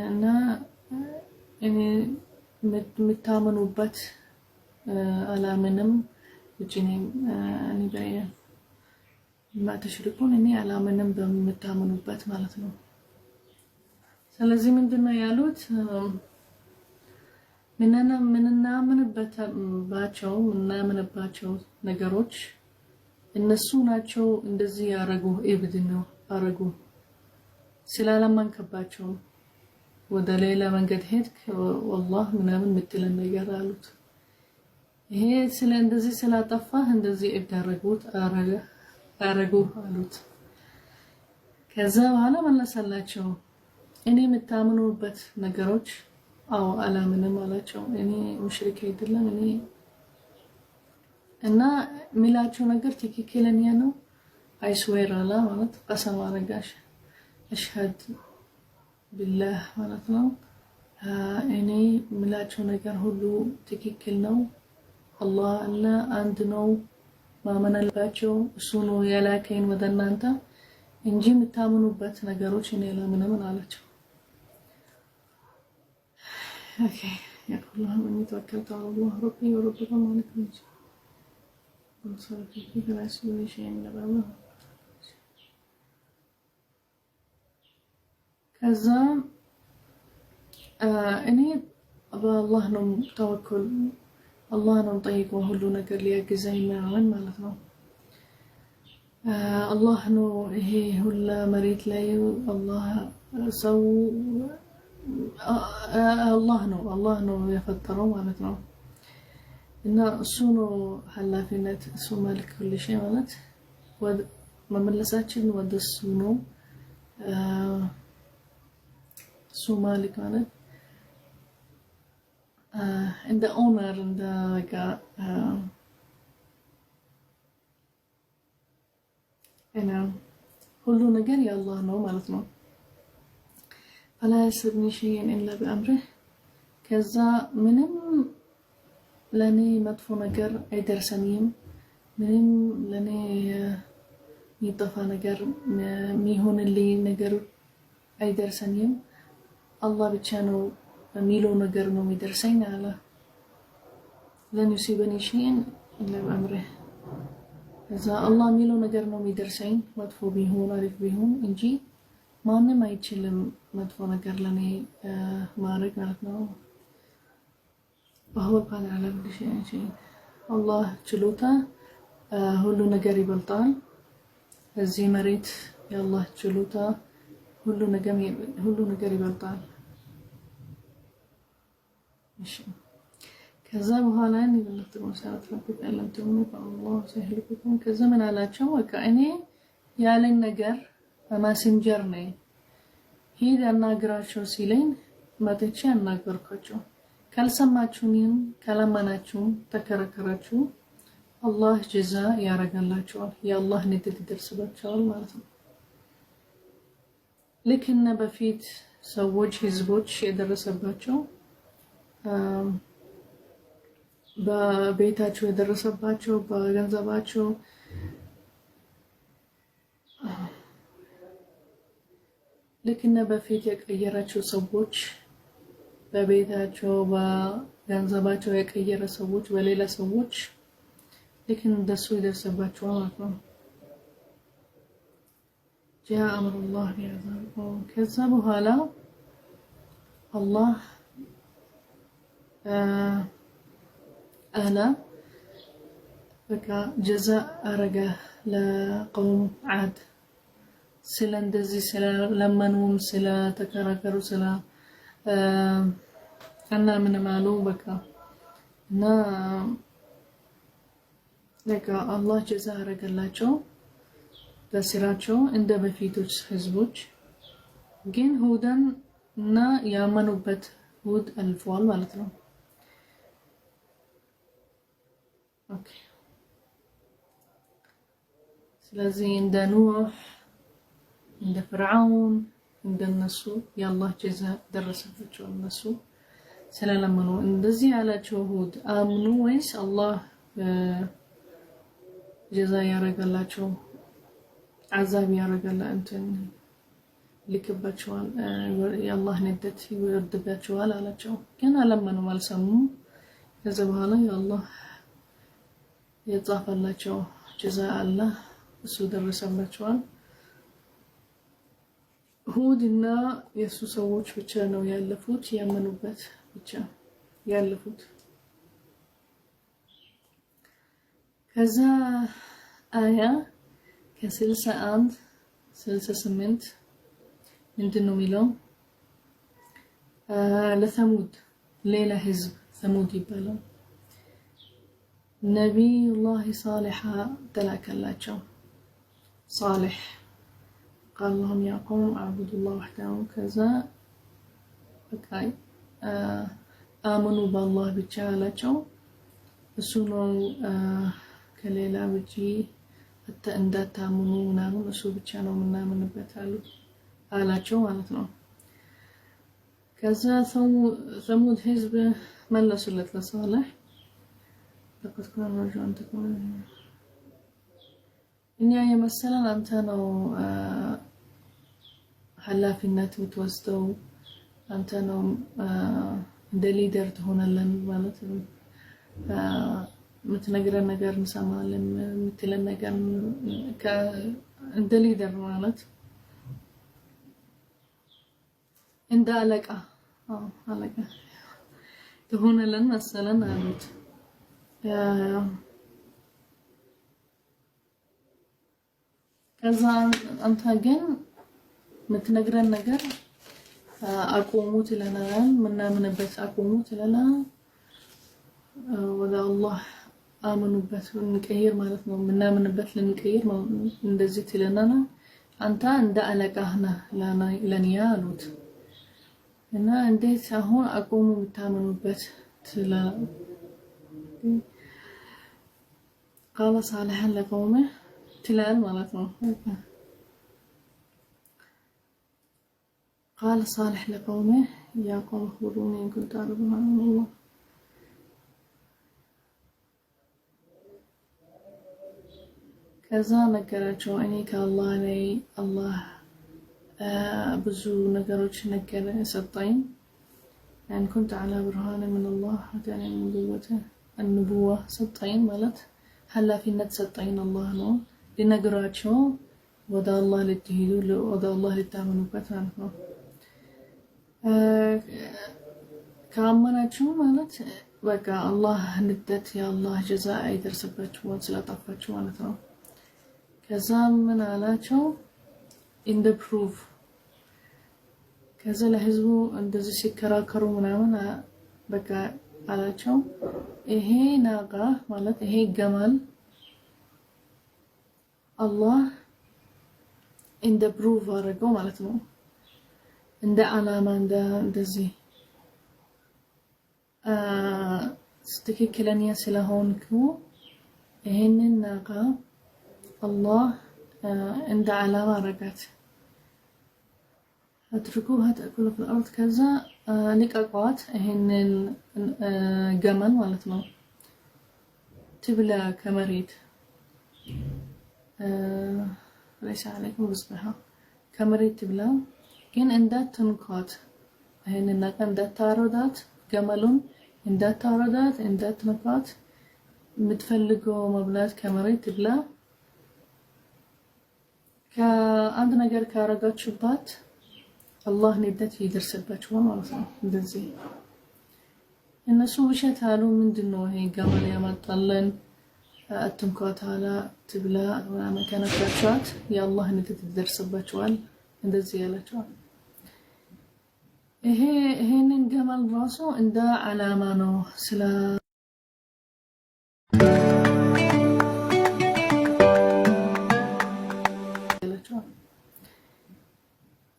እና እኔ የምታመኑበት አላምንም ውጪ ነኝ እኔ በየ ማተሽልኩን እኔ አላምንም በምታመኑበት ማለት ነው። ስለዚህ ምንድነው ያሉት ምንናምንባቸው ነገሮች እነሱ ናቸው እንደዚህ ያረጉ እብድ ነው አረጉ ስላለማንከባቸው ወደ ሌላ መንገድ ሄድክ والله ምናምን ምትለን ነገር አሉት። ይሄ ስለ እንደዚህ ስላጠፋህ እንደዚህ እብድ አረጉ አሉት። ከዛ በኋላ መለሰላቸው እኔ የምታምኑበት ነገሮች አው አላምንም አላቸው። እኔ ሙሽሪክ አይደለም እኔ እና ሚላቸው ነገር ትክክለኛ ነው አይስዌር አላ ማለት ቀሰም አረጋሽ አሽሃድ ቢላህ ማለት ነው። እኔ ሚላቸው ነገር ሁሉ ትክክል ነው አላህ አላ አንድ ነው ማመን አለባቸው እሱ ነው ያላከኝ ወደ እናንተ እንጂ የምታምኑበት ነገሮች እኔ አላምንም አላቸው። اوكي يقول الله اني توكلت على الله ربي وربكم مالك الملك وصرف فيه لا يسوي شيء الا بالله كذا اني ابا الله ነው ተወከል الله ነው ጠይቀው ሁሉ ነገር ሊያግዘኝ ምናምን ማለት ነው። الله ነው ይሄ ሁላ መሬት ላይ الله ሰው الله ነው የፈጠረው ማለት ነው። እና እሱ ነው ኃላፊነት እሱ መልክ ሁሉ ሸይ ማለት መመለሳችን ወደ እሱ ነው። እሱ ማሊክ ማለት እንደ ኦነር እንደ እና ሁሉ ነገር የአላህ ነው ማለት ነው። فلا يسبني شيء إلا بأمره كذا منم لاني مدفو نجر أي درسانيم منم لاني يطفى نجر ميهون اللي نجر أي درسانيم الله بتشانو ميلو نجر نومي درسين على لن يصيبني شيء إلا بأمره እዛ አላህ የሚለው ነገር ነው የሚደርሰኝ መጥፎ ቢሆን አሪፍ ቢሆን እንጂ ማንም አይችልም መጥፎ ነገር ለኔ ማድረግ ማለት ነው። وهو قادر على كل شيء الله ችሎታ ሁሉ ነገር ይበልጣል። እዚህ መሬት የአላህ ችሎታ ሁሉ ነገር ይበልጣል። እሺ ከዛ በኋላ ንብለት መሰረት ረብክ አለምቱም በአላህ ሰህልኩም ከዛ ምን አላቸው በቃ እኔ ያለኝ ነገር በማሴንጀር ነኝ ሄድ አናግራቸው ሲለኝ መጥቼ አናገርኳቸው። ካልሰማችሁኝም ካላመናችሁ ተከራከራችሁ አላህ ጀዛ ያረጋላችኋል የአላህ ንግድ ይደርስባችኋል ማለት ነው። ልክ እነ በፊት ሰዎች ህዝቦች የደረሰባቸው በቤታቸው የደረሰባቸው በገንዘባቸው ልክ እነ በፊት የቀየራቸው ሰዎች በቤታቸው በገንዘባቸው የቀየረ ሰዎች በሌላ ሰዎች ልክ እንደሱ ይደርስባቸዋል ማለት ነው። جاء أمر الله بعذابهم ከዛ በኋላ አላህ أنا በቃ ጀዛ አረገ ለቀውም ዓድ ስለ እንደዚህ ስለ ለመኑም ስለ ተከራከሩ ስለ እና ምን ማሉ በቃ እና ለካ አላህ ጀዛ አረገላቸው በስራቸው እንደ በፊቶች ህዝቦች ግን ሁዳን እና ያመኑበት ሁድ አልፏል ማለት ነው። ኦኬ ስለዚህ እንደ ኑህ እንደ ፍርዓውን እንደነሱ የአላህ ጀዛ ደረሰባቸው እነሱ ስለለመኑ እንደዚህ ያላቸው ሁድ አምኑ ወይስ አላህ ጀዛ ያረጋላቸው عذاب ያረጋላ እንትን ልክባቸዋል የአላህ ንደት ይወርድባቸዋል አላቸው። ግን አለመኑ አልሰሙም። ከዛ በኋላ የአላህ የጻፈላቸው ጀዛ አላህ እሱ ደረሰባቸዋል። ሁድና የሱ ሰዎች ብቻ ነው ያለፉት ያመኑበት ብቻ ያለፉት። ከዛ አያ ከ61 68 ምንድነው የሚለው ለሰሙድ ሌላ ህዝብ ሰሙድ ይባላል ነብዩላህ ሷሊህ ተላከላቸው ሷሊህ قال لهم يا قوم اعبدوا الله وحده كذا በቃይ አመኑ በአላህ ብቻ አላቸው። እሱ ነው ከሌላ ውጪ እንዳታምኑ ምናምን እሱ ብቻ ነው ምናምንበት አላቸው ማለት ነው። ከዛ ሰሙድ ህዝብ መለሱለት ለሷሊህ ለقد كنا نرجو أن تكون እኛ የመሰለን አንተ ነው ኃላፊነት የምትወስደው አንተ ነው እንደ ሊደር ትሆናለን ማለት ነው። ምትነግረን ነገር እንሰማለን ምትለን ነገር እንደ ሊደር ማለት እንደ አለቃ አለቃ ትሆናለን መሰለን አሉት። ከዛ አንተ ግን ምትነግረን ነገር አቆሙት ይለናል ምናምንበት አቆሙት ይለናል ወደ አላህ አመኑበት እንቀይር ማለት ነው ምናምንበት ለንቀይር እንደዚህ ትለናና አንተ እንደ አለቃህ ነህ ለኛ አሉት። እና እንዴት አሁን አቆሙ ምታምኑበት ትላ قال صالح لقومه تلال ማለት ነው قال صالح لقومه يا قوم اخبروني إن كنتم تعرفون عن الله ከዛ ነገራቸው እኔ ከአላህ ላይ አላህ ብዙ ነገሮች ነገረ ሰጣኝ ان كنت على برهان من الله وكان النبوة ሰጣኝ ማለት ኃላፊነት ሰጠኝ አላህ ነው ሊነግራቸው ወደ አላህ ልትሄዱ ወደ አላህ ልታመኑበት ማለት ነው። ካመናችሁ ማለት በቃ አላህ ንደት የአላህ ጀዛ አይደርስባችሁ ስለጠፋችሁ ማለት ነው። ከዛ ምን አላቸው in the proof ከዛ ለህዝቡ እንደዚህ ሲከራከሩ ምናምን በቃ አላቸው ይሄ ናጋ ማለት ይሄ ገመል አላህ in the proof አረገው ማለት ነው። እንደ አላማ እንደዚህ ትክክለኛ ስለሆንኩ ይሄንን ናጋ አላህ እንደ አላማ አረጋት። اتركوها تأكل في الأرض كذا لقاقات هن الجمل مالتنا تبلى كمريت ليس عليكم بصبحة كمريت تبلى كن عندها تنقات هن النقا عندها تاردات جملون عندها تاردات عندها تنقات متفلقوا مبلات كمريت تبلى كعندنا نجار كارجات شبات الله ንደት ይደርስባችኋል ማለት ነው። እንደዚህ እነሱ ውሸት አሉ ምንድነው ይሄ ገመል ያመጣለን አትንኳት አላ ትብላ ምናምን ከነፈቻት የአላህ ንደት ይደርስባችኋል እንደዚህ ያላቸው ይሄንን ገመል ራሱ እንደ አላማ ነው ስለ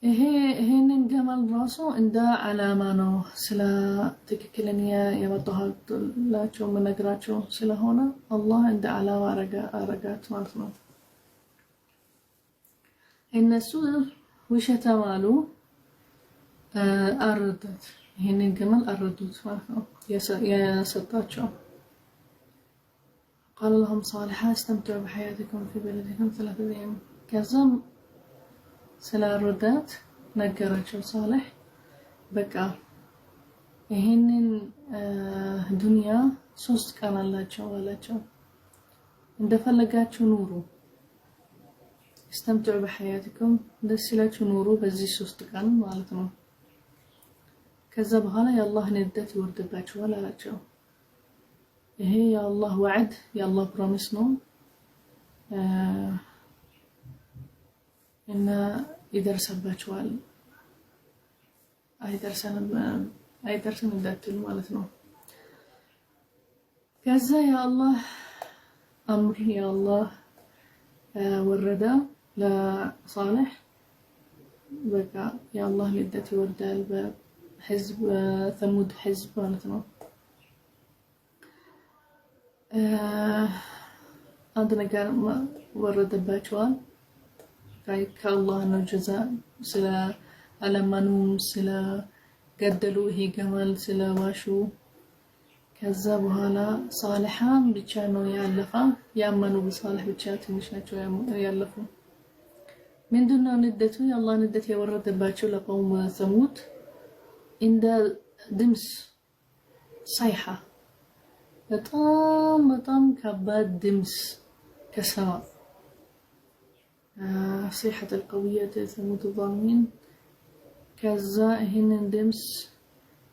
ይሄንን ገመል ራሱ እንደ አላማ ነው ስለ ትክክለኛ የመጣሁላቸው መነግራቸው ስለሆነ አላህ እንደ አላማ አረጋት ማለት ነው። እነሱ ውሸታም አሉ አረዱት ይሄንን ገመል አረዱት ማለት ነው የሰጣቸው قال لهم صالح استمتعوا بحياتكم في بلدكم 3 أيام كذا ስላረዳት ነገራቸው صالح በቃ ይሄንን ዱንያ 3 ቀን አላቸው እንደፈለጋችሁ ኑሩ استمتعوا بحياتكم ደስ ይላችሁ ኑሩ በዚህ 3 ቀን ማለት ነው። ከዛ በኋላ የአላህ ንደት ይወርድባችኋል አላቸው። ይሄ የአላህ ወዕድ የአላህ ፕሮሚስ ነው እና ይደርሰባችኋል አይደርስም እንዳትሉ ማለት ነው። ከዛ የአላህ አምር የአላህ ወረዳ ለሷሊህ በቃ የአላህ ንደት ይወርዳል በህዝብ ተሙድ ህዝብ ማለት ነው። አንድ ነገር ወረደባቸዋል ከአላህ ነው ጀዛ ስለ አለማኑም ስለ ገደሉ ይሄ ገመል ስለ ዋሹ ከዛ በኋላ ሷሊሃን ብቻ ነው ያለፋ ያመኑ በሷሊህ ብቻ ትንሽ ናቸው ያለፉ። ምንድነው ንደቱ የአላህ ንደት የወረደባቸው ለቀውም ሰሙት እንደ ድምጽ ሳይሃ በጣም ከባድ ድምጽ ከሰማይ صيحة القوية ثمود الظالمين كذا هن دمس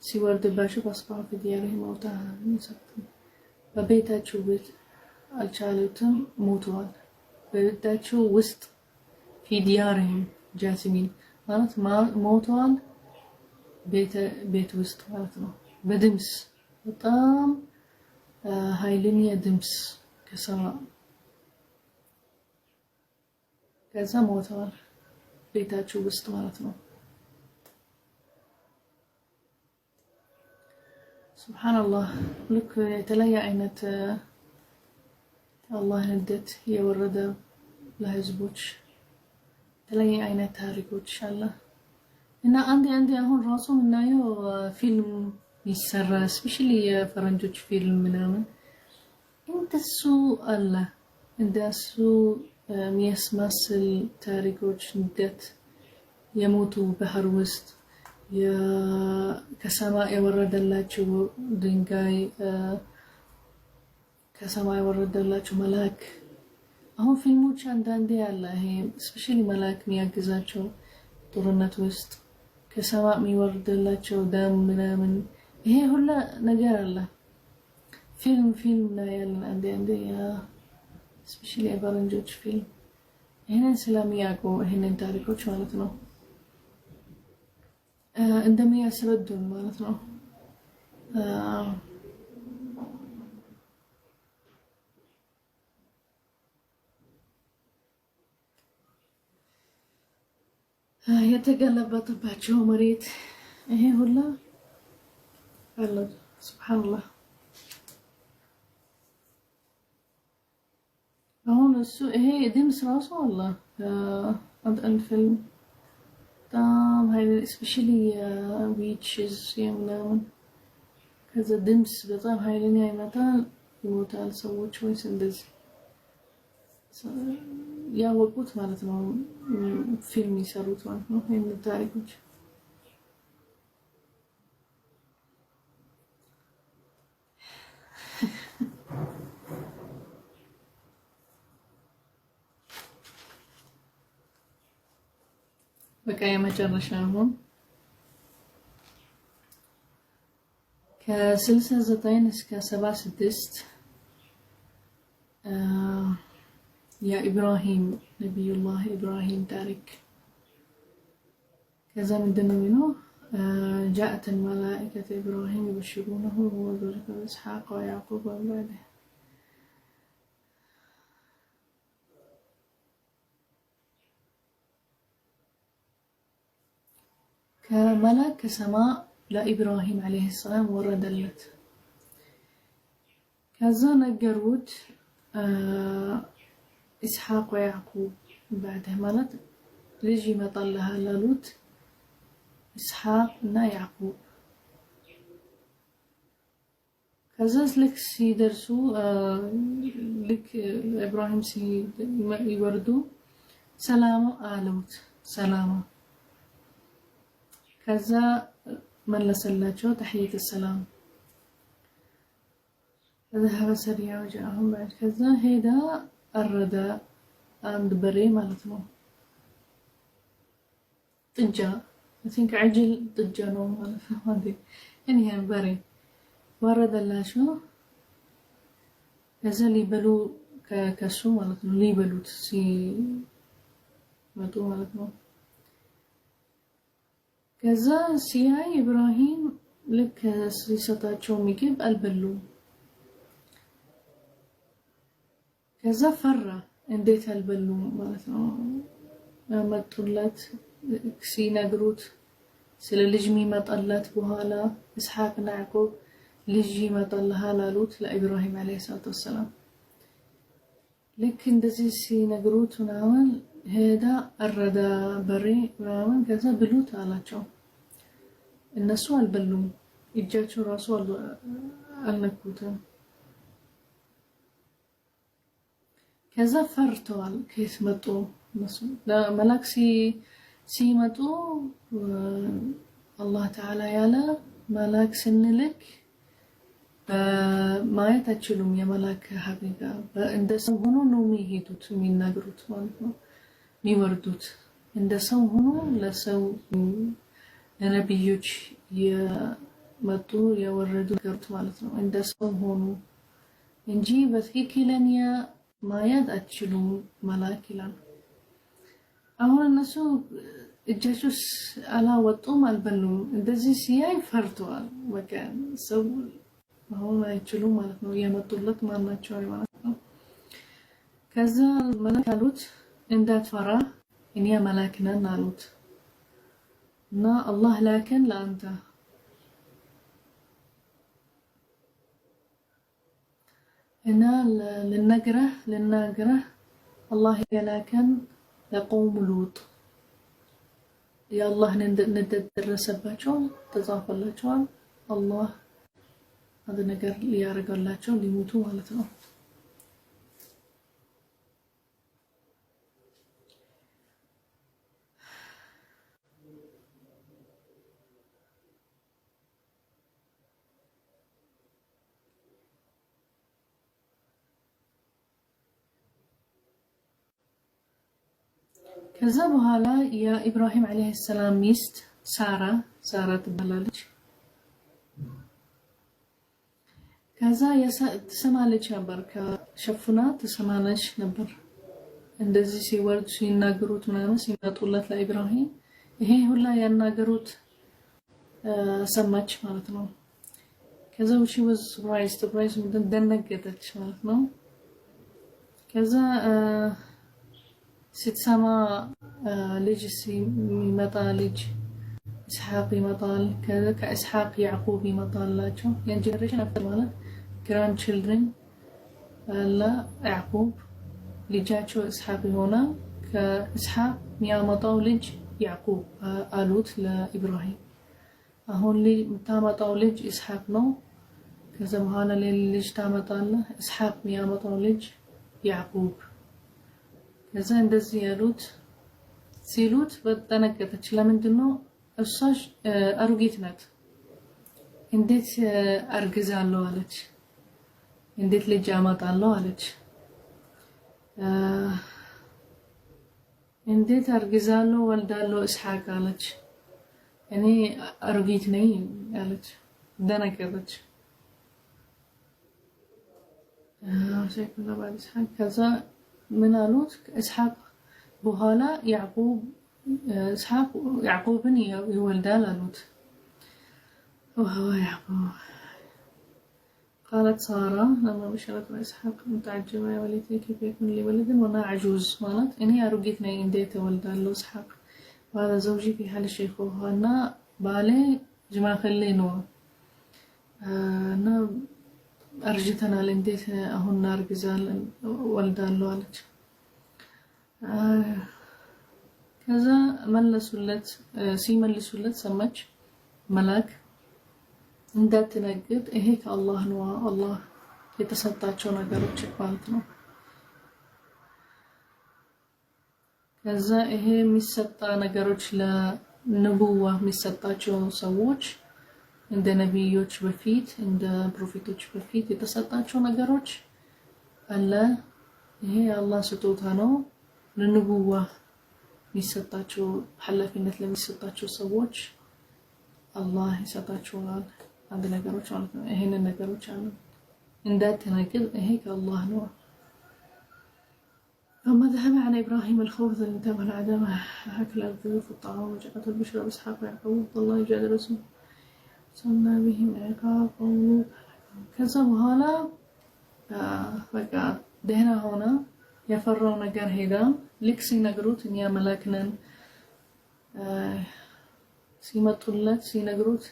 سيورد باشو أصبحوا في ديارهم موتى በቤታቸው ውስጥ አልቻሉትም ሞተዋል። በቤታቸው ውስጥ في ديارهم جاثمين ማለት ሞተዋል ቤት ውስጥ ማለት ነው። በድምጽ በጣም ኃይለኛ ድምጽ ከሰማይ ከዛ ሞተዋል ቤታቸው ውስጥ ማለት ነው። ሱብሃንአላህ ልክ የተለያየ አይነት አላህ ንደት የወረደ ለህዝቦች የተለያየ አይነት ታሪኮች አለ እና አንድ አሁን ራሱ ምናየው ፊልም ይሰራ ስፔሻሊ የፈረንጆች ፊልም ምናምን እንደሱ አለ እንደሱ የሚያስመስል ታሪኮች ንደት የሞቱ ባህር ውስጥ ከሰማይ የወረደላቸው ድንጋይ ከሰማይ ወረደላቸው መልአክ። አሁን ፊልሞች አንዳንዴ ያለ ይሄ ስፔሻሊ መልአክ የሚያግዛቸው ጦርነት ውስጥ ከሰማይ የሚወርድላቸው ደም ምናምን ይሄ ሁላ ነገር አለ። ፊልም ላይ ያለን አንዳንዴ ያ ስፔሻሊ የፈረንጆች ፊልም ይሄንን ስለሚያውቁ ይሄንን ታሪኮች ማለት ነው እንደሚያስረዱን ማለት ነው። የተገለበጠባቸው መሬት ይሄ ሁላ አለ። ሱብሃንአላህ። አሁን እሱ ይሄ ድምፅ ራሱ አለ አንድ ፊልም በጣም ሀይል ስፔሻሊ ዊችዝ የምናምን ከዛ ድምፅ በጣም ሀይለኛ ይመጣል፣ ይሞታል ሰዎች ወይስ እንደዚህ ያወቁት ማለት ነው። ፊልም ይሰሩት ማለት ነው ይሄን ታሪኮች። በቃ የመጨረሻ አሁን ከ69 እስከ 76 يا إبراهيم نبي الله إبراهيم تارك كذا من دنوينه جاءت الملائكة إبراهيم يبشرونه وذريته إسحاق ويعقوب وأولاده. كملك سماء لإبراهيم عليه السلام ورد اللت كذا نجروت إسحاق ويعقوب بعده مالت لجي مطلها لالوت إسحاق نا يعقوب كذا لك سيدرسو لك إبراهيم سي يوردو سلامة آلوت سلامة كذا من لسلاتشو تحية السلام ذهب سريع وجاءهم بعد كذا هيدا الرداء عند بري مالتنا طجا I think عجل طجا نو مالتنا هذه يعني هم بري ورد الله شو كذا اللي بلو كسو مالتنا اللي بلو تسي ماتو مالتنا كذا سياي إبراهيم لك سيساتاتشو ميكب البلو كذا فرّة انديت البلو مالتنا مطلت كسي نقروت سل لجمي مطلت بهالا إسحاق نعقوب لجي مطلها لالوت لإبراهيم عليه الصلاة والسلام لكن دزي سي نقروت ونعمل هذا الردى بري ونعمل كذا بلوت على شو النسو البلو يجاتشو راسو النكوتا كذا فرتوال كيف متو لا ملاك سي متو الله تعالى يالا ملاك سنلك ما يتأكلون يا ملاك حقيقة عند سوهنو نومي هيدوت من نجروت مالتنا ميوردوت عند سوهنو لسو نبيوش يا متو يا وردو جرت مالتنا عند سوهنو إنجي بثيكلنيا ማየት አትችሉም መላክ ይላል። አሁን እነሱ እጃቸውስ አላወጡም አልበሉም። እንደዚህ ሲያይ ፈርተዋል። በቃ ሰው አሁን አይችሉም ማለት ነው። የመጡለት ማናቸው ማለት ነው። ከዛ መላክ አሉት እንዳትፈራ እኛ መላክ ነን አሉት እና አላህ ላከን ለአንተ هنا للناقرة الله يلاكن لقوم لوط يا الله ندرس باتشون تضاف الله الله هذا نقر ليارق الله ليموتوا مالتنا ከዛ በኋላ የኢብራሂም አለይሂ ሰላም ሚስት ሳራ ትባላለች። ከዛ ትሰማለች ነበር፣ ከሸፍና ትሰማለች ነበር እንደዚህ ሲወርድ ሲናገሩት ምናምን ሲመጡለት ለኢብራሂም ይሄ ሁላ ያናገሩት ሰማች ማለት ነው። ከዛ she was surprised ደነገጠች ማለት ነው። ከዛ ስትሰማ ልጅ ሲመጣ ልጅ ኢስሐቅ ይመጣል። ከኢስሐቅ ያዕቁብ ይመጣላቸው የጀነሬሽን አፍተር ማለት ግራንድ ችልድረን ለያዕቁብ ልጃቸው ኢስሐቅ ይሆናል። ከኢስሐቅ የሚያመጣው ልጅ ያዕቁብ አሉት ለኢብራሂም። አሁን የምታመጣው ልጅ ኢስሐቅ ነው። ከዛ በኋላ ሌላ ልጅ ታመጣለህ፣ ኢስሐቅ የሚያመጣው ልጅ ያዕቁብ። ከዛ እንደዚህ ያሉት ሲሉት በተነገጠች። ለምንድን ነው እሷ አሮጊት ናት፣ እንዴት አርግዛለሁ አለች፣ እንዴት ልጅ አመጣለሁ አለች። እንዴት አርግዛለሁ ወልዳለሁ ኢስሐቅ አለች። እኔ አሮጊት ነኝ አለች፣ ደነገጠች። ከዛ ምን አሉት ኢስሐቅ በኋላ ያዕቁብን ይወልዳል አሉት። وهو يعقوب قالت سارة لما بشرت إسحاق متعجبة يا وليتي كيف يكون لي ولد وأنا عجوز مالت إني أرقيتني إن ديت ولدان له إسحاق وهذا زوجي في حال الشيخوخة أنا بالي جماعة خلينو أنا أرجتنا لنديت أهون أرقزال ولدان له عليك ከዛ መለሱለት። ሲመልሱለት ሰማች መላክ እንዳትነግጥ ይሄ ከአላህ ነው፣ አላህ የተሰጣቸው ነገሮች ማለት ነው። ከዛ ይሄ የሚሰጣ ነገሮች ለንቡዋ የሚሰጣቸው ሰዎች እንደ ነብዮች በፊት እንደ ፕሮፌቶች በፊት የተሰጣቸው ነገሮች አለ። ይሄ የአላህ ስጦታ ነው። ለንቡዋ የሚሰጣቸው ኃላፊነት ለሚሰጣቸው ሰዎች አላህ ይሰጣቸዋል አንድ ነገሮች ማለት ነው። ይሄንን ነገሮች አሉ እንዳትነግጥ ይሄ ከአላህ ነው። فما ذهب عن إبراهيم الخوف انتبه العدم أكل الضيوف والطعام وجاءت البشرى بإسحاق ويعقوب والله جاد رسول صلى بهم عقاب وملوك كذا بهالا በቃ ደህና ሆነ። የፈራው ነገር ሄዳ ልክ ሲነግሩት እኛ መላክነን ሲመጡለት ሲነግሩት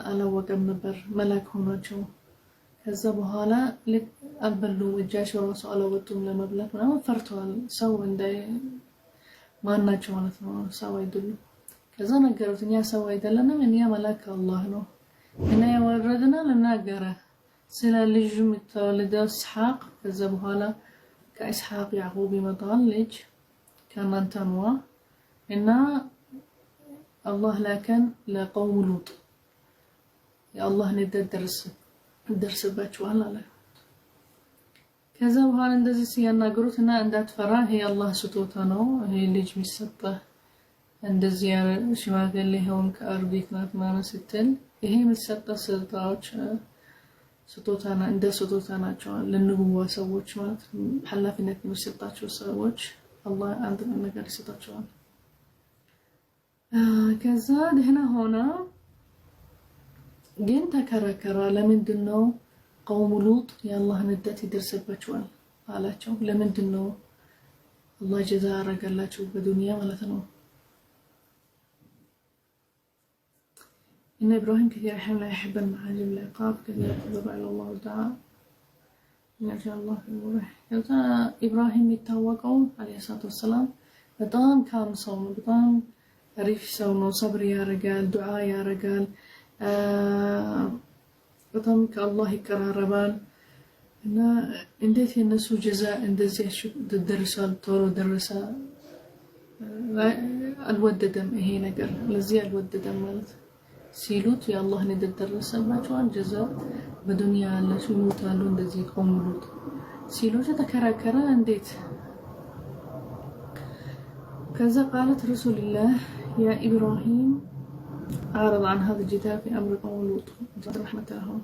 አላወቀም ነበር መላክ ሆናቸው። ከዛ በኋላ ልክ አልበሉም፣ እጃቸው ራሱ አላወጡም ለመብላት ምናምን ፈርተዋል። ሰው እንዳይ ማናቸው ማለት ነው፣ ሰው አይደሉም። ከዛ ነገሩት እኛ ሰው አይደለንም፣ እኛ መላክ አላህ ነው እና ያወረደና ለናገረ ስለ ልጅ የተወለደው ኢስሐቅ። ከዛ በኋላ ከኢስሐቅ ያዕቁብ ይመጣል ልጅ ከእናንተ ነዋ እና አላህ ላከን ለቀውም ሉጥ የአላህ ንደት ደርስባቸዋል አለ። ከዛ በኋላ እንደዚህ ሲያናገሩት እና እንዳትፈራ ይሄ አላህ ስጦታ ነው፣ ይሄ ልጅ የሚሰጠህ እንደዚህ ሽማግሌ ሆን ከአሮጊት ናት ማለት ስትል ይሄ የሚሰጠህ ስጦታዎች ስጦታና እንደ ስጦታ ናቸው ለንቡዋ ሰዎች ማለት ኃላፊነት የሚሰጣቸው ሰዎች አላህ አንድ ነገር ይሰጣቸዋል። ከዛ ደህና ሆና ግን ተከራከራ። ለምንድን ነው ቀውም ሉጥ የአላህ ንደት ይደርስባቸዋል አላቸው። ለምንድን ነው አላህ ጀዛ ያደረገላቸው በዱንያ ማለት ነው። إن إبراهيم كثير أحيانا لا يحب المعاجم العقاب كثير يتضرع إلى الله تعالى يرجى الله في المباح. كذا إبراهيم يتوقعوا عليه الصلاة والسلام بطان كام صوم بطان ريف سونو صبر يا رجال دعاء يا رجال بطان كالله يكرهربان إن إنديت الناس جزاء إندزي شو الدرسال طول درسا الوددم هي نجر لزي الوددم مالت ሲሉት የአላህ ንደት ደረሰባቸዋል። ጀዛ በዱንያ ያለሱ ይሞታሉ እንደዚህ ቆምሉት ሲሉት ተከራከረ። እንዴት كذا قالت رسول الله يا إبراهيم أعرض عن هذا الجدال في أمر قوم لوط رحمة لهم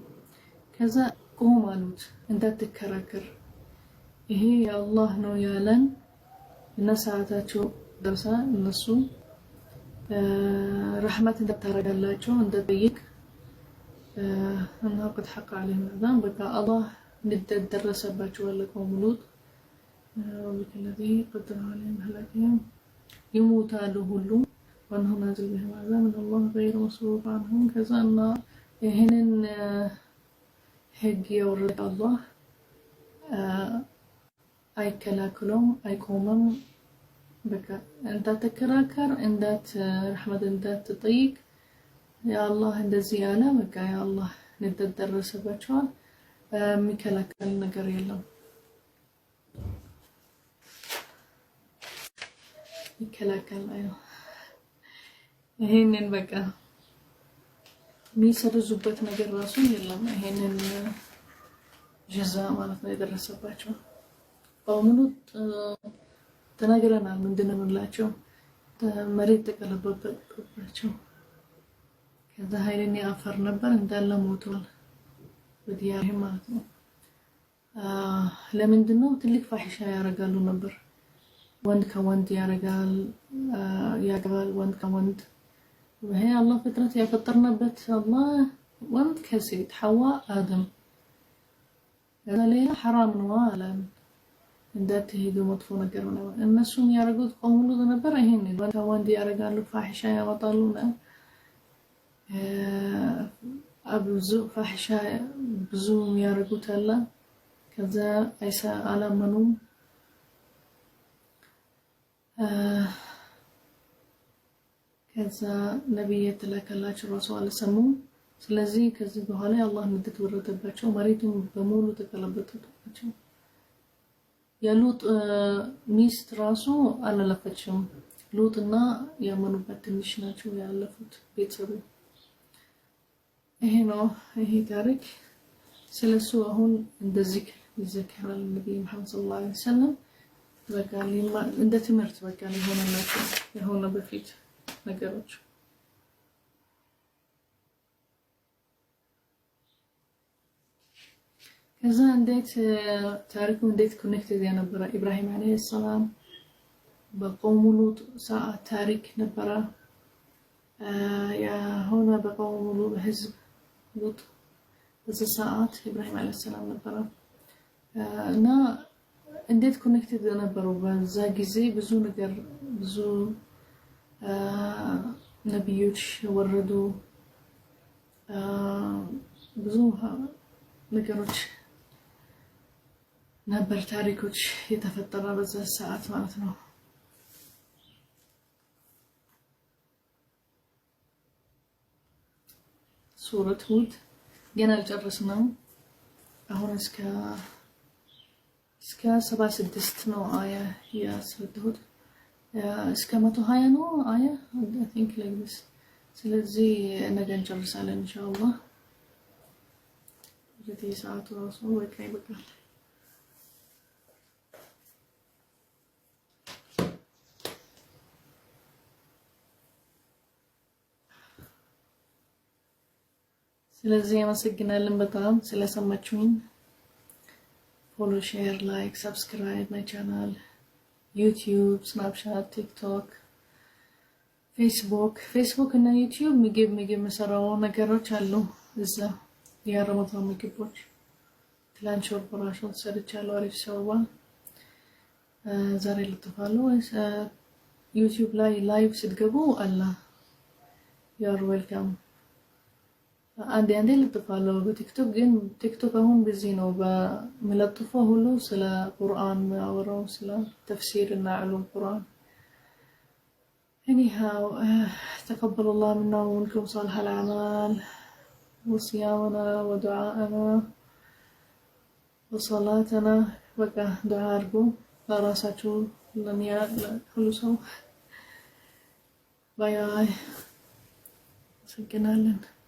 كذا قوم قالوت أنت تكراكر إيه يا الله نو يالن الناس عاتاتشو درسا النسو رحمة أنت ترجلاتشو أنت بيك أنها قد حق عليهم العذاب بقى الله ندد درس باتشو ولا قوم لوط وبك الذي قدر عليهم هلاكهم يموتوا هلو وأنه نازل بهم عذاب من الله غير مصروف عنهم كذا أن هنن هج يورد الله أي كلاكلهم أي قومم بك أنت تكراكر أنت رحمة أنت تطيق يا الله أنت زيانة بك يا الله ندد درس باتشوال ميكلاكل نقر يلهم ميكلاكل أيوه ይሄንን በቃ የሚሰርዙበት ነገር ራሱ የለም ይሄንን ጀዛ ማለት ነው የደረሰባቸው በሙሉ ተናግረናል ምንድነው እንላቸው መሬት ተቀለበባቸው ከዛ ኃይልን ያፈር ነበር እንዳለ ሞቷል ወዲያህ ማለት ነው ለምንድነው ትልቅ ፋሂሻ ያረጋሉ ነበር ወንድ ከወንድ ያረጋል ያገባል ወንድ ከወንድ وهي الله فطرت يا فطرنا بت الله وانت كسيت حواء آدم هذا ليه حرام نوالا اندات هيدو مطفونا كرونا الناس يا رجل قوموا ذا نبرهن وانت واندي أرجع فاحشة يا وطالونا أبزو فاحشة بزوم يا رجل تلا كذا عيسى على منوم كذا نبية لك الله الرسول سمو سلازي كذا بحالة الله ندت ورد باتشو مريتم بمولو تكلبت باتشو يا لوط ميست راسو على لفتشو لوطنا يا منو باتنشناتشو يا لفت بيتسبو هنا هي تارك سلسو هون عند الذكر يذكر النبي محمد صلى الله عليه وسلم بقى لي ما عند تمرت بقى لي هون ناتشو هون بفيت ነገሮች ከዛ እንዴት ታሪኩ እንዴት ኮኔክትድ ያነበረ ኢብራሂም አለይሂ ሰላም በቆሙ ሉጥ ሰዓት ታሪክ ነበረ ያ ሆነ በቆሙ ሉጥ ህዝብ ሉጥ በዛ ሰዓት ኢብራሂም አለይሂ ሰላም ነበረ እና እንዴት ኮኔክትድ ነበሩ በዛ ጊዜ ብዙ ነገር ብዙ ነብዮች ወረዱ ብዙ ነገሮች ነበር ታሪኮች የተፈጠረ በዛ ሰዓት ማለት ነው ሱረት ሁድ ገና አልጨረስነው አሁን እስከ 76 ነው አያ ያስረዳሁት እስከ 120 ነው አያ I think like this ስለዚህ ነገ እንጨርሳለን ኢንሻአላህ ለዚህ ሰዓቱ ራሱ በቃ ይበቃል ስለዚህ አመሰግናለን በጣም ስለሰማችሁኝ follow share like subscribe my channel YouTube Snapchat TikTok Facebook እና YouTube ምግብ መስራው ነገሮች አሉ እዛ የረመዳን ምግቦች ትላንት ሾርባራሽን ሰርቻለሁ አሪፍ ሰውባ ዛሬ ልጥፋለሁ YouTube ላይ ላይቭ ስትገቡ አላ you are welcome አንዴ ልጥፋለሁ በቲክቶክ ግን ቲክቶክ አሁን ቢዚ ነው በመለጥፈው ሁሉ ስለ ቁርአን አወራው ስለ ተፍሲር እና علوم ቁርአን anyhow تقبل الله منا ومنكم صالح الأعمال وصيامنا ودعاءنا وصلاتنا بقى دعاء أرجو لا راساتو لنيا كل سو باي باي سكنا لنا